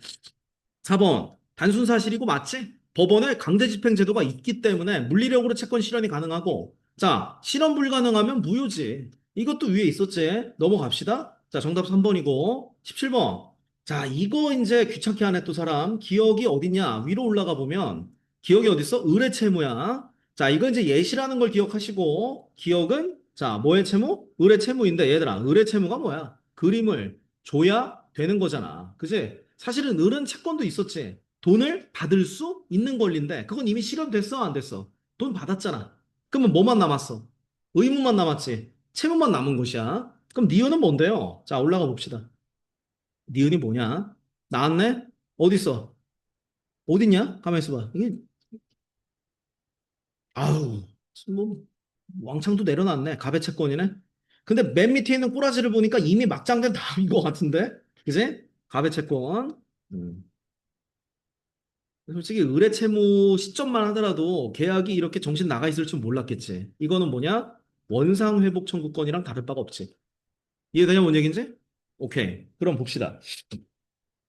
4번. 단순 사실이고 맞지? 법원에 강제집행제도가 있기 때문에 물리력으로 채권 실현이 가능하고 자, 실현 불가능하면 무효지. 이것도 위에 있었지. 넘어갑시다. 자, 정답 3번이고 17번. 자, 이거 이제 귀찮게 하네 또 사람. 기억이 어디냐? 위로 올라가 보면 기억이 어딨어? 의뢰채무야. 자, 이거 이제 예시라는 걸 기억하시고 기억은 자, 뭐의 채무? 의뢰채무인데 얘들아, 의뢰채무가 뭐야? 그림을 줘야 되는 거잖아. 그지? 사실은 을은 채권도 있었지. 돈을 받을 수 있는 권리인데 그건 이미 실현됐어, 안 됐어? 돈 받았잖아. 그러면 뭐만 남았어? 의무만 남았지. 채무만 남은 것이야. 그럼 니은은 뭔데요? 자, 올라가 봅시다. 니은이 뭐냐? 나왔네? 어딨어? 어딨냐? 가만 있어봐. 이게 아우, 뭐, 왕창도 내려놨네. 가배 채권이네. 근데 맨 밑에 있는 꼬라지를 보니까 이미 막장된 다음인 것 같은데? 그지? 가배 채권. 음. 솔직히 의뢰채무 시점만 하더라도 계약이 이렇게 정신 나가 있을 줄 몰랐겠지. 이거는 뭐냐? 원상회복 청구권이랑 다를 바가 없지. 이해되냐, 뭔 얘기인지? 오케이. 그럼 봅시다.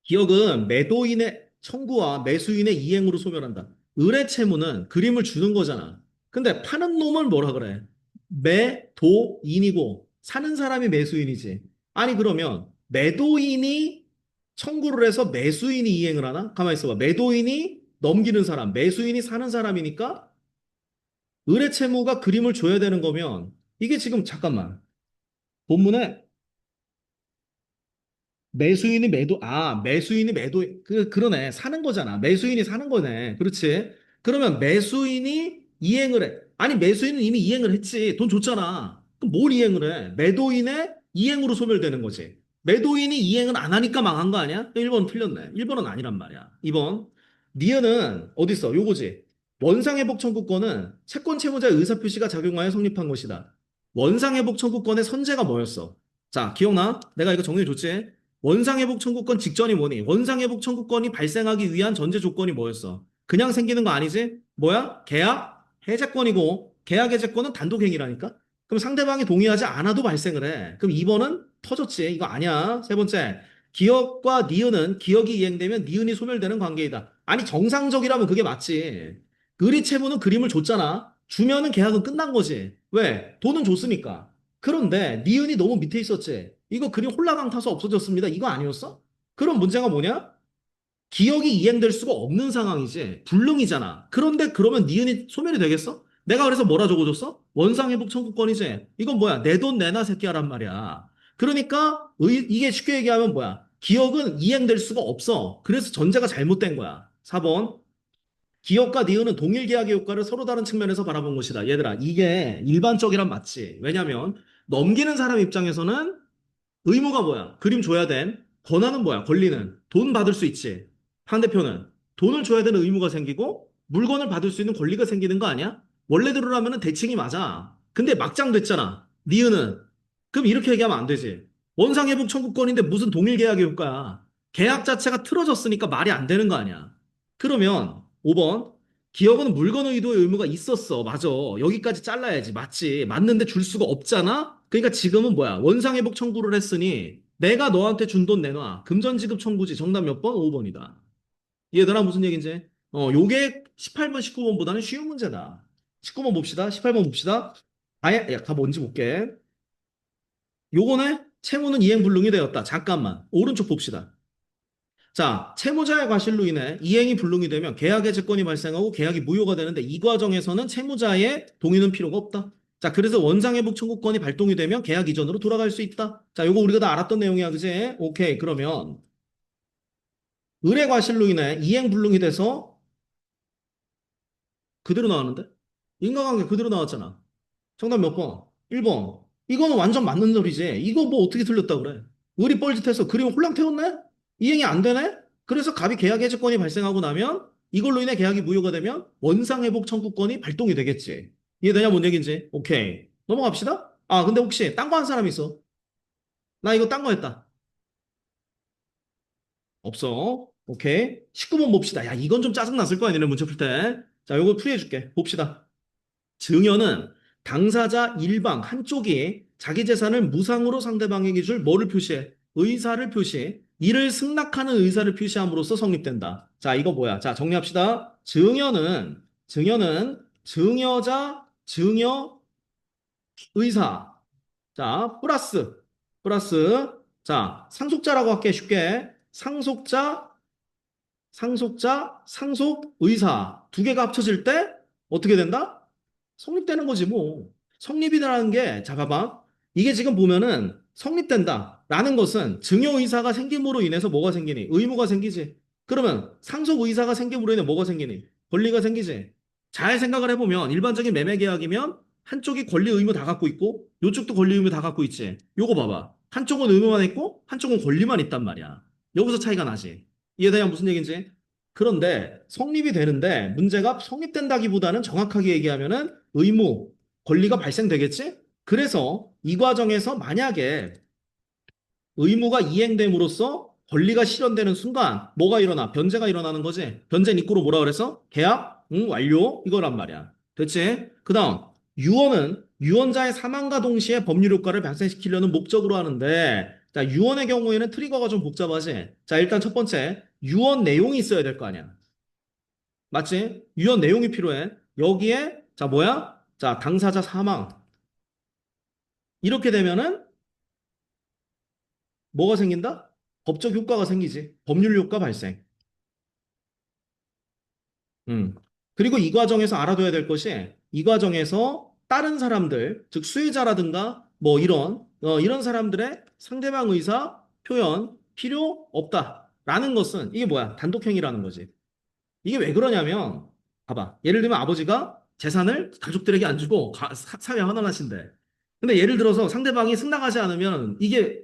기억은 매도인의 청구와 매수인의 이행으로 소멸한다. 의뢰채무는 그림을 주는 거잖아. 근데 파는 놈은 뭐라 그래? 매도인이고 사는 사람이 매수인이지. 아니 그러면 매도인이 청구를 해서 매수인이 이행을 하나? 가만히 있어봐. 매도인이 넘기는 사람, 매수인이 사는 사람이니까 의뢰채무가 그림을 줘야 되는 거면 이게 지금 잠깐만. 본문에 매수인이 그러네. 사는 거잖아. 매수인이 사는 거네. 그렇지. 그러면 매수인이 이행을 해. 아니, 매수인은 이미 이행을 했지. 돈 줬잖아. 그럼 뭘 이행을 해? 매도인의 이행으로 소멸되는 거지. 매도인이 이행을 안 하니까 망한 거 아니야? 1번 틀렸네. 1번은 아니란 말이야. 2번. 니은은 어디 있어? 요거지. 원상회복 청구권은 채권 채무자의 의사표시가 작용하여 성립한 것이다. 원상회복 청구권의 선제가 뭐였어? 자, 기억나? 내가 이거 정리해줬지? 원상회복 청구권 직전이 뭐니? 원상회복 청구권이 발생하기 위한 전제 조건이 뭐였어? 그냥 생기는 거 아니지? 뭐야? 계약 해제권이고 계약 해제권은 단독행위라니까? 그럼 상대방이 동의하지 않아도 발생을 해. 그럼 2번은 터졌지. 이거 아니야. 세 번째. 기업과 니은은 기억이 이행되면 니은이 소멸되는 관계이다. 아니 정상적이라면 그게 맞지. 의리채무는 그림을 줬잖아. 주면은 계약은 끝난 거지. 왜? 돈은 줬으니까. 그런데 니은이 너무 밑에 있었지. 이거 그림 홀라당 타서 없어졌습니다. 이거 아니었어? 그럼 문제가 뭐냐? 기억이 이행될 수가 없는 상황이지. 불능이잖아. 그런데 그러면 니은이 소멸이 되겠어? 내가 그래서 뭐라 적어줬어? 원상회복 청구권이지. 이건 뭐야? 내 돈 내놔 새끼야란 말이야. 그러니까 이게 쉽게 얘기하면 뭐야? 기억은 이행될 수가 없어. 그래서 전제가 잘못된 거야. 4번. 기업과 니은은 동일 계약의 효과를 서로 다른 측면에서 바라본 것이다. 얘들아, 이게 일반적이란 맞지. 왜냐면 넘기는 사람 입장에서는 의무가 뭐야? 그림 줘야 된 권한은 뭐야? 권리는 돈 받을 수 있지. 상대편은 돈을 줘야 되는 의무가 생기고 물건을 받을 수 있는 권리가 생기는 거 아니야? 원래대로라면 대칭이 맞아. 근데 막장 됐잖아. 니은은. 그럼 이렇게 얘기하면 안 되지. 원상회복 청구권인데 무슨 동일계약의 효과야. 계약 자체가 틀어졌으니까 말이 안 되는 거 아니야. 그러면 5번. 기업은 물건 의도의 의무가 있었어. 맞아. 여기까지 잘라야지. 맞지. 맞는데 줄 수가 없잖아? 그러니까 지금은 뭐야? 원상회복 청구를 했으니 내가 너한테 준 돈 내놔. 금전지급 청구지. 정답 몇 번? 5번이다. 얘들아 무슨 얘기인지? 요게 18번, 19번보다는 쉬운 문제다. 19번 봅시다. 18번 봅시다. 아예, 야, 다 뭔지 볼게. 요거네? 채무는 이행불능이 되었다. 잠깐만. 오른쪽 봅시다. 자, 채무자의 과실로 인해 이행이 불능이 되면 계약의 채권이 발생하고 계약이 무효가 되는데 이 과정에서는 채무자의 동의는 필요가 없다. 자, 그래서 원상회복 청구권이 발동이 되면 계약 이전으로 돌아갈 수 있다. 자, 요거 우리가 다 알았던 내용이야, 그지? 오케이. 그러면 의뢰 과실로 인해 이행 불능이 돼서 그대로 나왔는데? 인과관계 그대로 나왔잖아. 정답 몇 번? 1번. 이거는 완전 맞는 소리지. 이거 뭐 어떻게 틀렸다 그래? 의리 뻘짓해서 그림 홀랑 태웠네? 이행이 안 되네? 그래서 갑이 계약 해지권이 발생하고 나면 이걸로 인해 계약이 무효가 되면 원상회복 청구권이 발동이 되겠지. 이해되냐 뭔 얘기인지? 오케이. 넘어갑시다. 아 근데 혹시 딴 거 한 사람 있어? 나 이거 딴 거 했다. 없어. 오케이. 19번 봅시다. 야 이건 좀 짜증났을 거야 니네 문제 풀 때. 자 요거 풀이해줄게. 봅시다. 증여는 당사자 일방 한쪽이 자기 재산을 무상으로 상대방에게 줄 뭐를 표시해? 의사를 표시해. 이를 승낙하는 의사를 표시함으로써 성립된다. 자, 이거 뭐야? 자, 정리합시다. 증여는 증여자, 증여, 의사. 자, 플러스. 자, 상속자라고 할게 쉽게. 상속 의사. 두 개가 합쳐질 때 어떻게 된다? 성립되는 거지 뭐. 성립이라는 게, 자, 봐봐. 이게 지금 보면은 성립된다. 라는 것은 증여의사가 생김으로 인해서 뭐가 생기니? 의무가 생기지. 그러면 상속의사가 생김으로 인해 뭐가 생기니? 권리가 생기지. 잘 생각을 해보면 일반적인 매매 계약이면 한쪽이 권리 의무 다 갖고 있고 요쪽도 권리 의무 다 갖고 있지. 요거 봐봐. 한쪽은 의무만 있고 한쪽은 권리만 있단 말이야. 여기서 차이가 나지. 이해되냐 무슨 얘기인지? 그런데 성립이 되는데 문제가 성립된다기보다는 정확하게 얘기하면은 의무, 권리가 발생되겠지? 그래서 이 과정에서 만약에 의무가 이행됨으로써 권리가 실현되는 순간 뭐가 일어나? 변제가 일어나는 거지. 변제 입구로 뭐라 그랬어? 계약? 응, 완료? 이거란 말이야. 됐지? 그 다음 유언은 유언자의 사망과 동시에 법률 효과를 발생시키려는 목적으로 하는데 자, 유언의 경우에는 트리거가 좀 복잡하지. 자, 일단 첫 번째 유언 내용이 있어야 될 거 아니야. 맞지? 유언 내용이 필요해. 여기에 자, 뭐야? 자, 당사자 사망. 이렇게 되면은 뭐가 생긴다? 법적 효과가 생기지. 법률 효과 발생. 음. 그리고 이 과정에서 알아둬야 될 것이 이 과정에서 다른 사람들, 즉 수혜자라든가 뭐 이런 사람들의 상대방 의사 표현 필요 없다라는 것은 이게 뭐야? 단독행위라는 거지. 이게 왜 그러냐면 봐봐. 예를 들면 아버지가 재산을 가족들에게 안 주고 사회 환원하신대. 근데 예를 들어서 상대방이 승낙하지 않으면 이게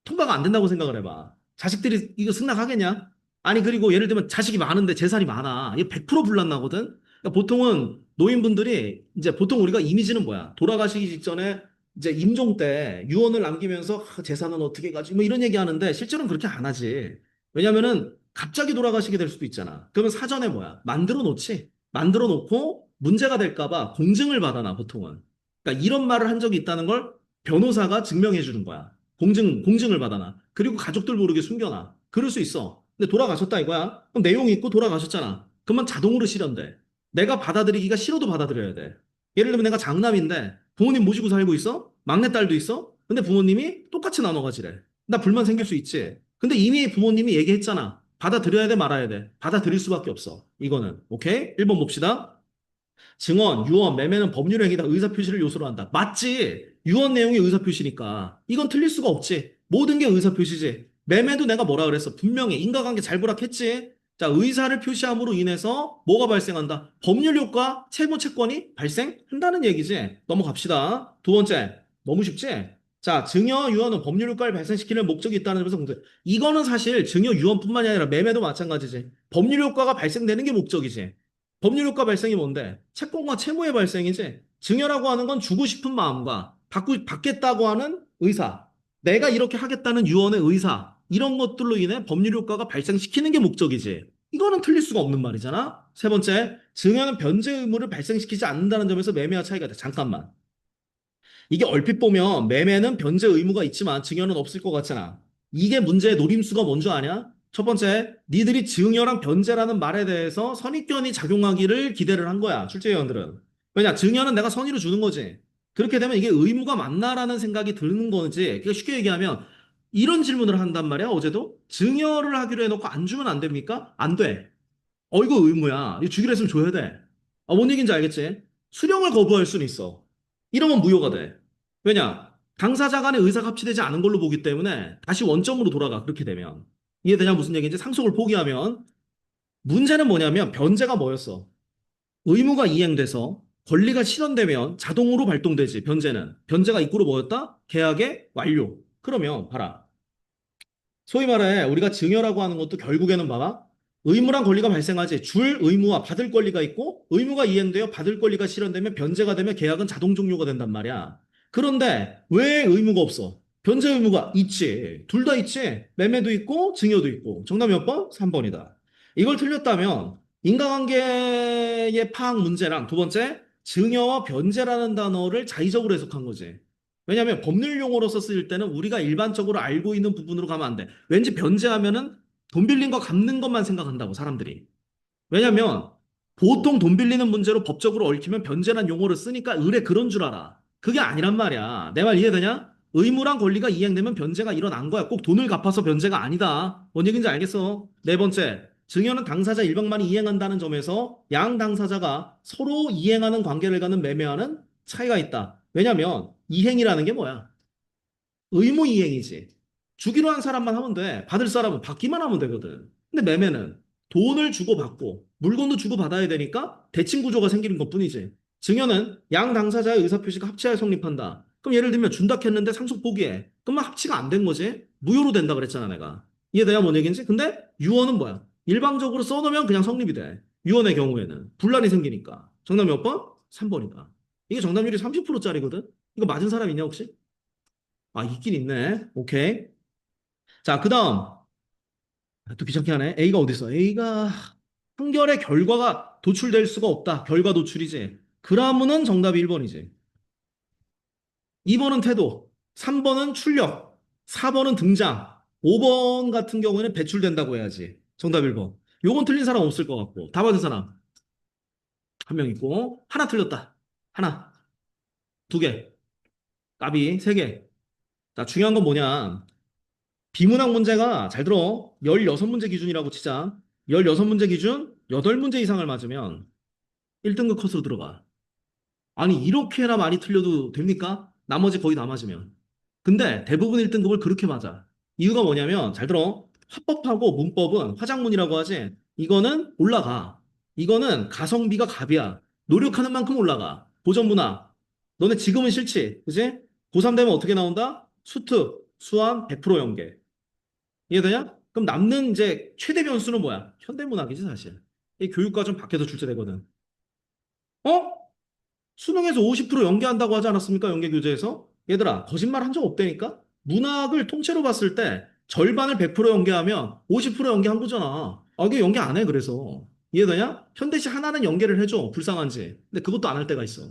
통과가 안 된다고 생각을 해봐. 자식들이 이거 승낙하겠냐? 아니, 그리고 예를 들면 자식이 많은데 재산이 많아. 이게 100% 불난나거든? 그러니까 보통은 노인분들이 이제 보통 우리가 이미지는 뭐야? 돌아가시기 직전에 이제 임종 때 유언을 남기면서 재산은 어떻게 가지? 뭐 이런 얘기 하는데 실제로는 그렇게 안 하지. 왜냐면은 갑자기 돌아가시게 될 수도 있잖아. 그러면 사전에 뭐야? 만들어 놓지. 만들어 놓고 문제가 될까 봐 공증을 받아놔, 보통은. 그러니까 이런 말을 한 적이 있다는 걸 변호사가 증명해 주는 거야. 공증을 받아놔. 그리고 가족들 모르게 숨겨놔. 그럴 수 있어. 근데 돌아가셨다 이거야. 그럼 내용이 있고 돌아가셨잖아. 그러면 자동으로 실현돼. 내가 받아들이기가 싫어도 받아들여야 돼. 예를 들면 내가 장남인데 부모님 모시고 살고 있어? 막내딸도 있어? 근데 부모님이 똑같이 나눠 가지래. 나 불만 생길 수 있지. 근데 이미 부모님이 얘기했잖아. 받아들여야 돼, 말아야 돼. 받아들일 수밖에 없어. 이거는. 오케이? 1번 봅시다. 증언, 유언, 매매는 법률행위다. 의사표시를 요소로 한다. 맞지? 유언 내용이 의사표시니까. 이건 틀릴 수가 없지. 모든 게 의사표시지. 매매도 내가 뭐라 그랬어? 분명히 인과관계 잘 보라 했지? 자, 의사를 표시함으로 인해서 뭐가 발생한다? 법률 효과, 채무 채권이 발생한다는 얘기지. 넘어갑시다. 두 번째, 너무 쉽지? 자, 증여, 유언은 법률 효과를 발생시키는 목적이 있다는 점에서 문제. 이거는 사실 증여, 유언뿐만이 아니라 매매도 마찬가지지. 법률 효과가 발생되는 게 목적이지. 법률 효과 발생이 뭔데? 채권과 채무의 발생이지. 증여라고 하는 건 주고 싶은 마음과 받겠다고 하는 의사, 내가 이렇게 하겠다는 유언의 의사, 이런 것들로 인해 법률 효과가 발생시키는 게 목적이지. 이거는 틀릴 수가 없는 말이잖아. 세 번째, 증여는 변제 의무를 발생시키지 않는다는 점에서 매매와 차이가 돼. 잠깐만. 이게 얼핏 보면 매매는 변제 의무가 있지만 증여는 없을 것 같잖아. 이게 문제의 노림수가 뭔지 아냐? 첫 번째, 니들이 증여랑 변제라는 말에 대해서 선입견이 작용하기를 기대를 한 거야, 출제위원들은. 왜냐, 증여는 내가 선의로 주는 거지. 그렇게 되면 이게 의무가 맞나라는 생각이 드는 거지. 그러니까 쉽게 얘기하면 이런 질문을 한단 말이야, 어제도. 증여를 하기로 해놓고 안 주면 안 됩니까? 안 돼. 이거 의무야. 이거 주기로 했으면 줘야 돼. 뭔 얘기인지 알겠지? 수령을 거부할 수는 있어. 이러면 무효가 돼. 왜냐? 당사자 간의 의사가 합치되지 않은 걸로 보기 때문에 다시 원점으로 돌아가. 그렇게 되면. 이해되냐? 무슨 얘기인지? 상속을 포기하면 문제는 뭐냐면 변제가 뭐였어? 의무가 이행돼서 권리가 실현되면 자동으로 발동되지. 변제는. 변제가 입구로 뭐였다? 계약의 완료. 그러면 봐라. 소위 말해 우리가 증여라고 하는 것도 결국에는 봐봐. 의무랑 권리가 발생하지. 줄 의무와 받을 권리가 있고 의무가 이행되어 받을 권리가 실현되면 변제가 되면 계약은 자동 종료가 된단 말이야. 그런데 왜 의무가 없어? 변제 의무가 있지. 둘 다 있지. 매매도 있고 증여도 있고. 정답 몇 번? 3번이다. 이걸 틀렸다면 인과관계의 파악 문제랑 두 번째 증여와 변제라는 단어를 자의적으로 해석한 거지. 왜냐하면 법률 용어로서 쓰일 때는 우리가 일반적으로 알고 있는 부분으로 가면 안 돼. 왠지 변제하면은 돈 빌린 거 갚는 것만 생각한다고 사람들이. 왜냐면 보통 돈 빌리는 문제로 법적으로 얽히면 변제란 용어를 쓰니까 의뢰 그런 줄 알아. 그게 아니란 말이야. 내 말 이해되냐? 의무랑 권리가 이행되면 변제가 일어난 거야. 꼭 돈을 갚아서 변제가 아니다. 뭔 얘기인지 알겠어? 네 번째, 증여는 당사자 일방만이 이행한다는 점에서 양 당사자가 서로 이행하는 관계를 갖는 매매와는 차이가 있다. 왜냐면 이행이라는 게 뭐야? 의무 이행이지. 주기로 한 사람만 하면 돼. 받을 사람은 받기만 하면 되거든. 근데 매매는 돈을 주고 받고 물건도 주고 받아야 되니까 대칭 구조가 생기는 것뿐이지. 증여는 양 당사자의 의사표시가 합치하여 성립한다. 그럼 예를 들면 준다 했는데 상속 포기해. 그러면 합치가 안 된 거지. 무효로 된다 그랬잖아 내가. 이해돼야 뭔 얘기인지? 근데 유언은 뭐야? 일방적으로 써놓으면 그냥 성립이 돼. 유언의 경우에는. 분란이 생기니까. 정답 몇 번? 3번이다. 이게 정답률이 30%짜리거든? 이거 맞은 사람 있냐, 혹시? 아, 있긴 있네. 오케이. 자, 그 다음. 또 귀찮게 하네. A가 어디 있어? A가 판결의 결과가 도출될 수가 없다. 결과 도출이지. 그라무는 정답이 1번이지. 2번은 태도. 3번은 출력. 4번은 등장. 5번 같은 경우에는 배출된다고 해야지. 정답 1번. 요건 틀린 사람 없을 것 같고. 다 받은 사람 한 명 있고. 하나 틀렸다. 하나. 두 개. 까비. 세 개. 자, 중요한 건 뭐냐. 비문학 문제가 잘 들어. 16문제 기준이라고 치자. 16문제 기준 8문제 이상을 맞으면 1등급 컷으로 들어가. 아니, 이렇게나 많이 틀려도 됩니까? 나머지 거의 다 맞으면. 근데 대부분 1등급을 그렇게 맞아. 이유가 뭐냐면, 잘 들어. 화법하고 문법은 화작문이라고 하지. 이거는 올라가. 이거는 가성비가 갑이야. 노력하는 만큼 올라가. 고전문학. 너네 지금은 싫지. 그지? 고3 되면 어떻게 나온다? 수특, 수완, 100% 연계. 이해되냐? 그럼 남는 이제 최대 변수는 뭐야? 현대문학이지, 사실. 이 교육과정 밖에서 출제되거든. 어? 수능에서 50% 연계한다고 하지 않았습니까? 연계교재에서? 얘들아, 거짓말 한 적 없다니까? 문학을 통째로 봤을 때 절반을 100% 연계하면 50% 연계한 거잖아. 아, 이게 연계 안 해, 그래서. 이해되냐? 현대시 하나는 연계를 해줘. 불쌍한지. 근데 그것도 안 할 때가 있어.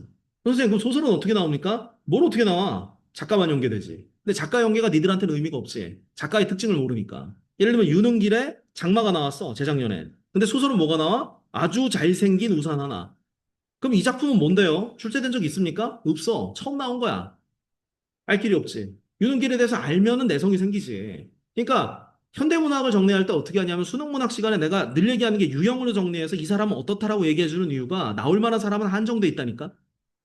선생님, 그럼 소설은 어떻게 나옵니까? 뭘 어떻게 나와? 작가만 연계되지. 근데 작가 연계가 니들한테는 의미가 없지. 작가의 특징을 모르니까. 예를 들면 유능길에 장마가 나왔어, 재작년에. 근데 소설은 뭐가 나와? 아주 잘생긴 우산 하나. 그럼 이 작품은 뭔데요? 출제된 적 있습니까? 없어. 처음 나온 거야. 알 길이 없지. 유능길에 대해서 알면은 내성이 생기지. 그러니까 현대문학을 정리할 때 어떻게 하냐면 수능문학 시간에 내가 늘 얘기하는 게 유형으로 정리해서 이 사람은 어떻다라고 얘기해주는 이유가 나올 만한 사람은 한정돼 있다니까.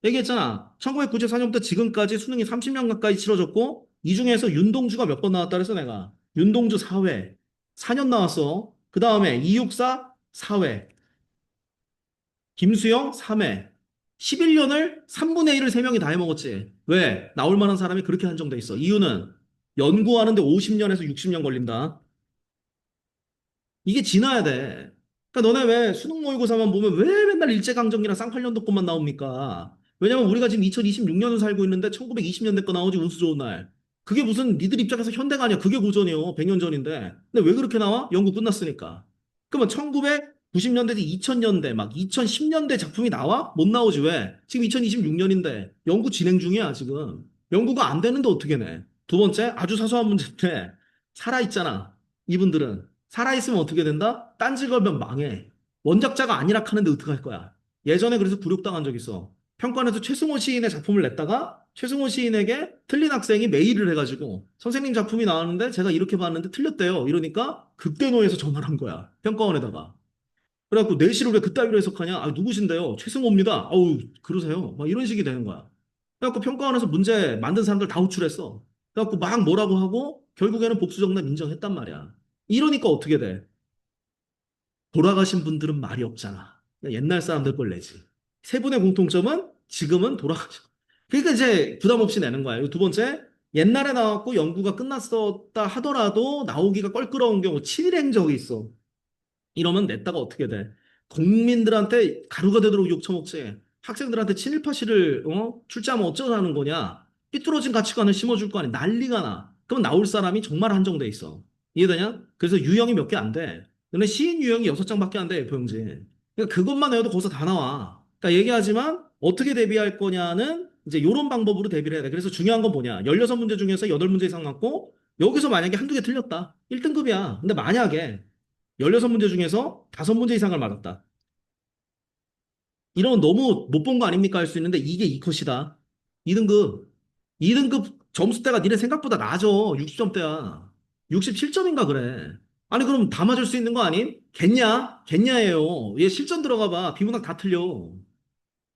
얘기했잖아. 1994년부터 지금까지 수능이 30년 가까이 치러졌고 이 중에서 윤동주가 몇 번 나왔다 그래서 내가 윤동주 4회 4년 나왔어. 그 다음에 이육사 4회 김수영 3회. 11년을 3분의 1을 3명이 다 해먹었지. 왜? 나올 만한 사람이 그렇게 한정돼 있어. 이유는 연구하는데 50년에서 60년 걸린다. 이게 지나야 돼. 그러니까 너네 왜 수능 모의고사만 보면 왜 맨날 일제강점기랑 쌍팔년도 것만 나옵니까? 왜냐면 우리가 지금 2026년을 살고 있는데 1920년대 거 나오지 운수 좋은 날. 그게 무슨 니들 입장에서 현대가 아니야. 그게 고전이요. 100년 전인데. 근데 왜 그렇게 나와? 연구 끝났으니까. 그러면 1990년대, 2000년대, 막 2010년대 작품이 나와? 못 나오지. 왜? 지금 2026년인데 연구 진행 중이야, 지금. 연구가 안 되는데 어떻게 내? 두 번째, 아주 사소한 문제인데 살아있잖아. 이분들은. 살아있으면 어떻게 된다? 딴지 걸면 망해. 원작자가 아니라 하는데 어떡할 거야? 예전에 그래서 굴욕당한 적 있어. 평가원에서 최승호 시인의 작품을 냈다가 최승호 시인에게 틀린 학생이 메일을 해가지고 선생님 작품이 나왔는데 제가 이렇게 봤는데 틀렸대요. 이러니까 극대노에서 전화를 한 거야. 평가원에다가. 그래갖고 내시를 왜 그따위로 해석하냐? 아, 누구신데요? 최승호입니다. 어우, 그러세요. 막 이런 식이 되는 거야. 그래갖고 평가원에서 문제 만든 사람들 다 호출했어. 그래갖고 막 뭐라고 하고 결국에는 복수 정답 인정했단 말이야. 이러니까 어떻게 돼? 돌아가신 분들은 말이 없잖아. 그냥 옛날 사람들 걸 내지. 세 분의 공통점은 지금은 돌아가셔. 그러니까 이제 부담 없이 내는 거야. 그리고 두 번째, 옛날에 나왔고 연구가 끝났었다 하더라도 나오기가 껄끄러운 경우 친일 행적이 있어. 이러면 냈다가 어떻게 돼? 국민들한테 가루가 되도록 욕 처먹지. 학생들한테 친일파 시를 출제하면 어쩌자는 거냐? 삐뚤어진 가치관을 심어줄 거 아니야. 난리가 나. 그럼 나올 사람이 정말 한정돼 있어. 이해되냐? 그래서 유형이 몇 개 안 돼. 근데 시인 유형이 6장밖에 안 돼, 포용지. 그러니까 그것만 외워도 거기서 다 나와. 그러니까 얘기하지만 어떻게 대비할 거냐는 이제 이런 방법으로 대비를 해야 돼. 그래서 중요한 건 뭐냐? 16문제 중에서 8문제 이상 맞고 여기서 만약에 한두 개 틀렸다. 1등급이야. 근데 만약에 16문제 중에서 5문제 이상을 맞았다. 이러면 너무 못 본 거 아닙니까? 할 수 있는데 이게 2컷이다. 2등급. 2등급 점수대가 니네 생각보다 낮아. 60점대야. 67점인가 그래. 아니 그럼 다 맞을 수 있는 거 아님? 겠냐? 겠냐예요. 얘 실전 들어가 봐. 비문학 다 틀려.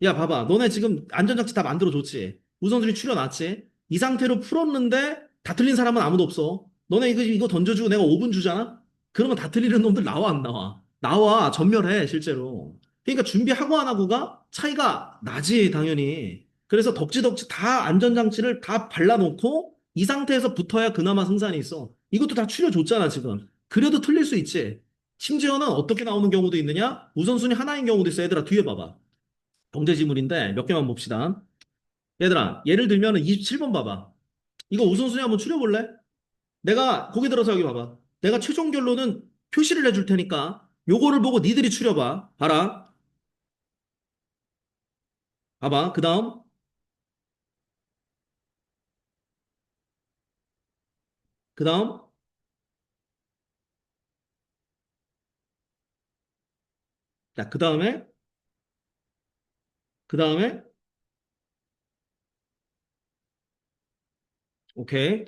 야, 봐봐. 너네 지금 안전장치 다 만들어줬지? 우선순위 추려놨지? 이 상태로 풀었는데 다 틀린 사람은 아무도 없어. 너네 이거 던져주고 내가 5분 주잖아? 그러면 다 틀리는 놈들 나와, 안 나와? 나와. 전멸해, 실제로. 그러니까 준비하고 안 하고가 차이가 나지, 당연히. 그래서 덕지덕지 다 안전장치를 다 발라놓고 이 상태에서 붙어야 그나마 승산이 있어. 이것도 다 추려줬잖아, 지금. 그래도 틀릴 수 있지. 심지어는 어떻게 나오는 경우도 있느냐? 우선순위 하나인 경우도 있어. 얘들아, 뒤에 봐봐. 경제지물인데 몇 개만 봅시다. 얘들아, 예를 들면 27번 봐봐. 이거 우선순위 한번 추려볼래? 내가 거기 들어서 여기 봐봐. 내가 최종 결론은 표시를 해줄 테니까 요거를 보고 니들이 추려봐. 봐라. 봐봐. 그 다음. 그 다음. 자, 그 다음에. 그 다음에. 오케이.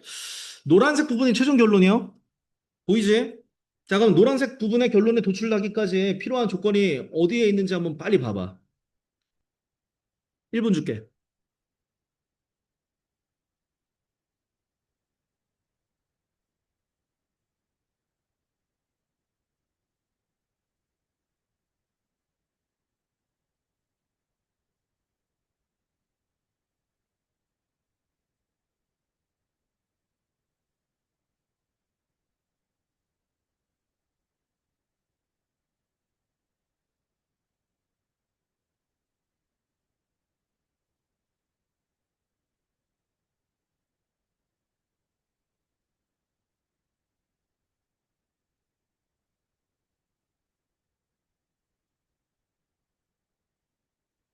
노란색 부분이 최종 결론이요. 보이지? 자, 그럼 노란색 부분의 결론에 도출하기까지 필요한 조건이 어디에 있는지 한번 빨리 봐봐. 1분 줄게.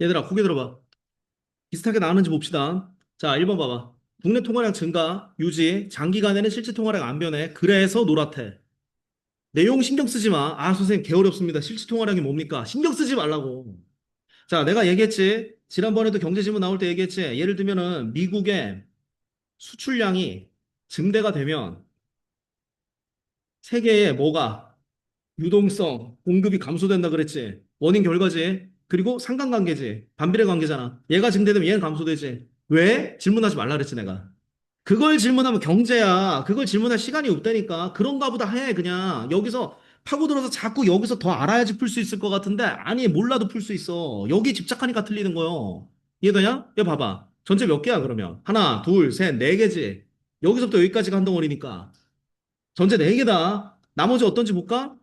얘들아, 고개 들어봐. 비슷하게 나왔는지 봅시다. 자, 1번 봐봐. 국내 통화량 증가, 유지, 장기간에는 실질 통화량 안 변해. 그래서 노랗대. 내용 신경 쓰지 마. 아, 선생님, 개 어렵습니다. 실질 통화량이 뭡니까? 신경 쓰지 말라고. 자, 내가 얘기했지. 지난번에도 경제지문 나올 때 얘기했지. 예를 들면은 미국의 수출량이 증대가 되면 세계에 뭐가 유동성, 공급이 감소된다 그랬지. 원인 결과지. 그리고 상관관계지. 반비례 관계잖아. 얘가 증대되면 얘는 감소되지. 왜? 질문하지 말라 그랬지, 내가. 그걸 질문하면 경제야. 그걸 질문할 시간이 없다니까. 그런가 보다 해, 그냥. 여기서 파고들어서 자꾸 여기서 더 알아야지 풀 수 있을 것 같은데, 아니, 몰라도 풀 수 있어. 여기 집착하니까 틀리는 거요. 이해되냐? 얘 봐봐. 전체 몇 개야, 그러면? 하나, 둘, 셋, 네 개지. 여기서부터 여기까지가 한 덩어리니까. 전체 네 개다. 나머지 어떤지 볼까?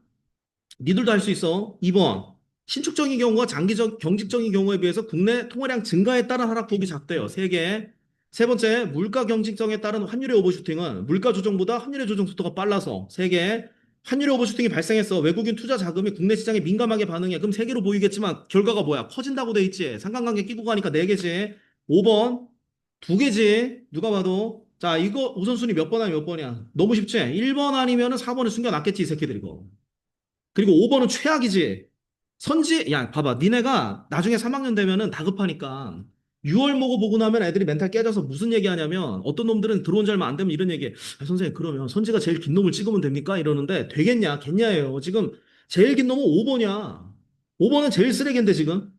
니들도 할 수 있어. 2번. 신축적인 경우와 장기적 경직적인 경우에 비해서 국내 통화량 증가에 따른 하락폭이 작대요. 3개. 세 번째, 물가 경직성에 따른 환율의 오버슈팅은 물가 조정보다 환율의 조정 속도가 빨라서 3개. 환율의 오버슈팅이 발생했어. 외국인 투자 자금이 국내 시장에 민감하게 반응해. 그럼 3개로 보이겠지만 결과가 뭐야? 커진다고 돼 있지. 상관관계 끼고 가니까 4개지. 5번. 2개지. 누가 봐도. 자, 이거 우선순위 몇 번 하면 몇 번이야? 너무 쉽지? 1번 아니면은 4번을 숨겨놨겠지, 이 새끼들 이거. 그리고 5번은 최악이지. 야, 봐봐. 니네가 나중에 3학년 되면은 다급하니까 6월 모고 보고 나면 애들이 멘탈 깨져서 무슨 얘기 하냐면 어떤 놈들은 들어온 지 얼마 안 되면 이런 얘기 해. 아, 선생님, 그러면 선지가 제일 긴 놈을 찍으면 됩니까? 이러는데 되겠냐? 겠냐예요. 지금 제일 긴 놈은 5번이야. 5번은 제일 쓰레기인데 지금.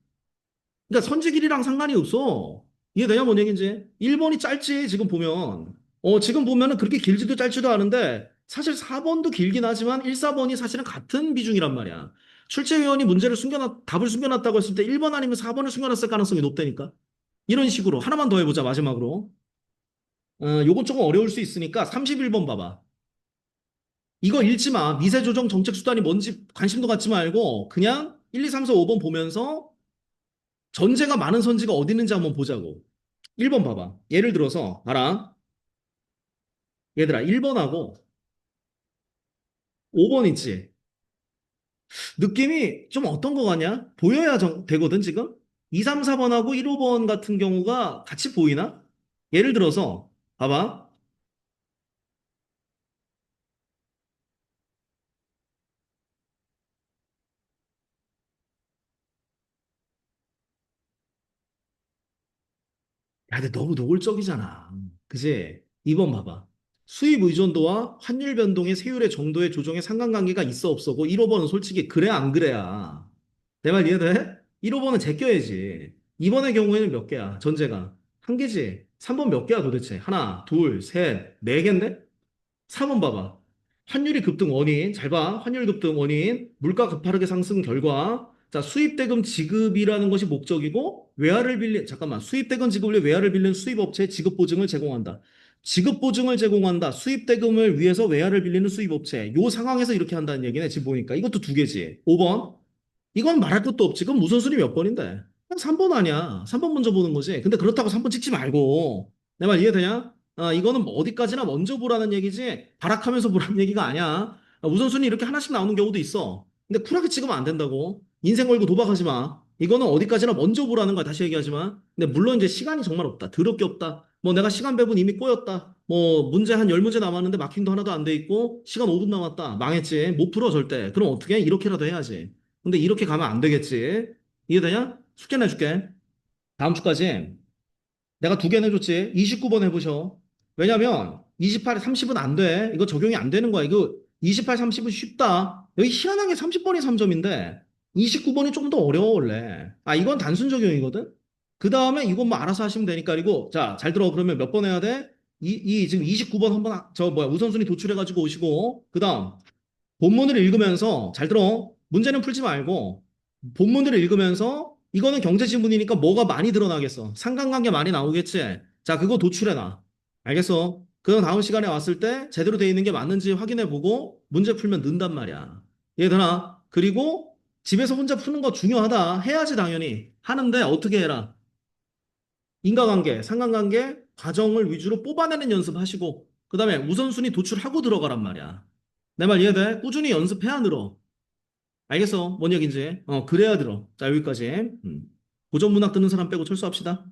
그러니까 선지 길이랑 상관이 없어. 이해되냐 뭔 얘기인지? 1번이 짧지 지금 보면. 지금 보면은 그렇게 길지도 짧지도 않은데 사실 4번도 길긴 하지만 1, 4번이 사실은 같은 비중이란 말이야. 출제위원이 문제를 답을 숨겨놨다고 했을 때 1번 아니면 4번을 숨겨놨을 가능성이 높다니까. 이런 식으로 하나만 더 해보자 마지막으로. 요건 조금 어려울 수 있으니까 31번 봐봐. 이거 읽지 마. 미세 조정 정책 수단이 뭔지 관심도 갖지 말고 그냥 1, 2, 3, 4, 5번 보면서 전제가 많은 선지가 어디 있는지 한번 보자고. 1번 봐봐. 예를 들어서, 봐라. 얘들아, 1번하고 5번 있지? 느낌이 좀 어떤 거 같냐? 보여야 되거든, 지금? 2, 3, 4번하고 1, 5번 같은 경우가 같이 보이나? 예를 들어서, 봐봐. 야, 근데 너무 노골적이잖아. 그지? 2번 봐봐. 수입 의존도와 환율 변동의 세율의 정도의 조정에 상관관계가 있어 없어고 1, 5번은 솔직히 그래 안 그래야. 내 말 이해돼? 1, 5번은 제껴야지. 2번의 경우에는 몇 개야? 전제가. 한 개지. 3번 몇 개야 도대체? 하나, 둘, 셋, 네 개인데? 4번 봐봐. 환율이 급등 원인. 잘 봐. 환율 급등 원인. 물가 가파르게 상승 결과. 자, 수입대금 지급이라는 것이 목적이고, 외화를 빌린, 잠깐만. 수입대금 지급을 위해 외화를 빌린 수입업체에 지급 보증을 제공한다. 지급 보증을 제공한다. 수입 대금을 위해서 외화를 빌리는 수입업체. 요 상황에서 이렇게 한다는 얘기네. 지금 보니까. 이것도 두 개지. 5번. 이건 말할 것도 없지. 그럼 우선순위 몇 번인데? 그냥 3번 아니야. 3번 먼저 보는 거지. 근데 그렇다고 3번 찍지 말고. 내 말 이해되냐? 이거는 뭐 어디까지나 먼저 보라는 얘기지. 발악하면서 보라는 얘기가 아니야. 우선순위 이렇게 하나씩 나오는 경우도 있어. 근데 쿨하게 찍으면 안 된다고. 인생 걸고 도박하지 마. 이거는 어디까지나 먼저 보라는 거야. 다시 얘기하지만. 근데 물론 이제 시간이 정말 없다. 더럽게 없다. 뭐 내가 시간 배분 이미 꼬였다. 뭐 문제 한 10문제 남았는데 마킹도 하나도 안 돼 있고 시간 5분 남았다. 망했지. 못 풀어 절대. 그럼 어떻게 해? 이렇게라도 해야지. 근데 이렇게 가면 안 되겠지. 이해되냐? 숙제 내줄게. 다음 주까지 내가 두 개 내줬지. 29번 해보셔. 왜냐면 28, 30은 안 돼. 이거 적용이 안 되는 거야. 이거 28, 30은 쉽다. 여기 희한하게 30번이 3점인데 29번이 좀 더 어려워 원래. 이건 단순 적용이거든. 그 다음에 이건 뭐 알아서 하시면 되니까. 그리고 자, 잘 들어. 그러면 몇 번 해야 돼? 지금 29번 한번 저 뭐야 우선순위 도출해가지고 오시고 그 다음 본문을 읽으면서 잘 들어. 문제는 풀지 말고 본문을 읽으면서 이거는 경제 지문이니까 뭐가 많이 드러나겠어. 상관관계 많이 나오겠지. 자, 그거 도출해놔. 알겠어? 그럼 다음 시간에 왔을 때 제대로 돼 있는 게 맞는지 확인해 보고 문제 풀면 는단 말이야. 이해되나? 그리고 집에서 혼자 푸는 거 중요하다. 해야지 당연히. 하는데 어떻게 해라. 인과관계, 상관관계, 과정을 위주로 뽑아내는 연습하시고 그다음에 우선순위 도출하고 들어가란 말이야. 내 말 이해돼? 꾸준히 연습해야 늘어. 알겠어? 뭔 얘기인지. 그래야 들어. 자, 여기까지. 고전 문학 듣는 사람 빼고 철수합시다.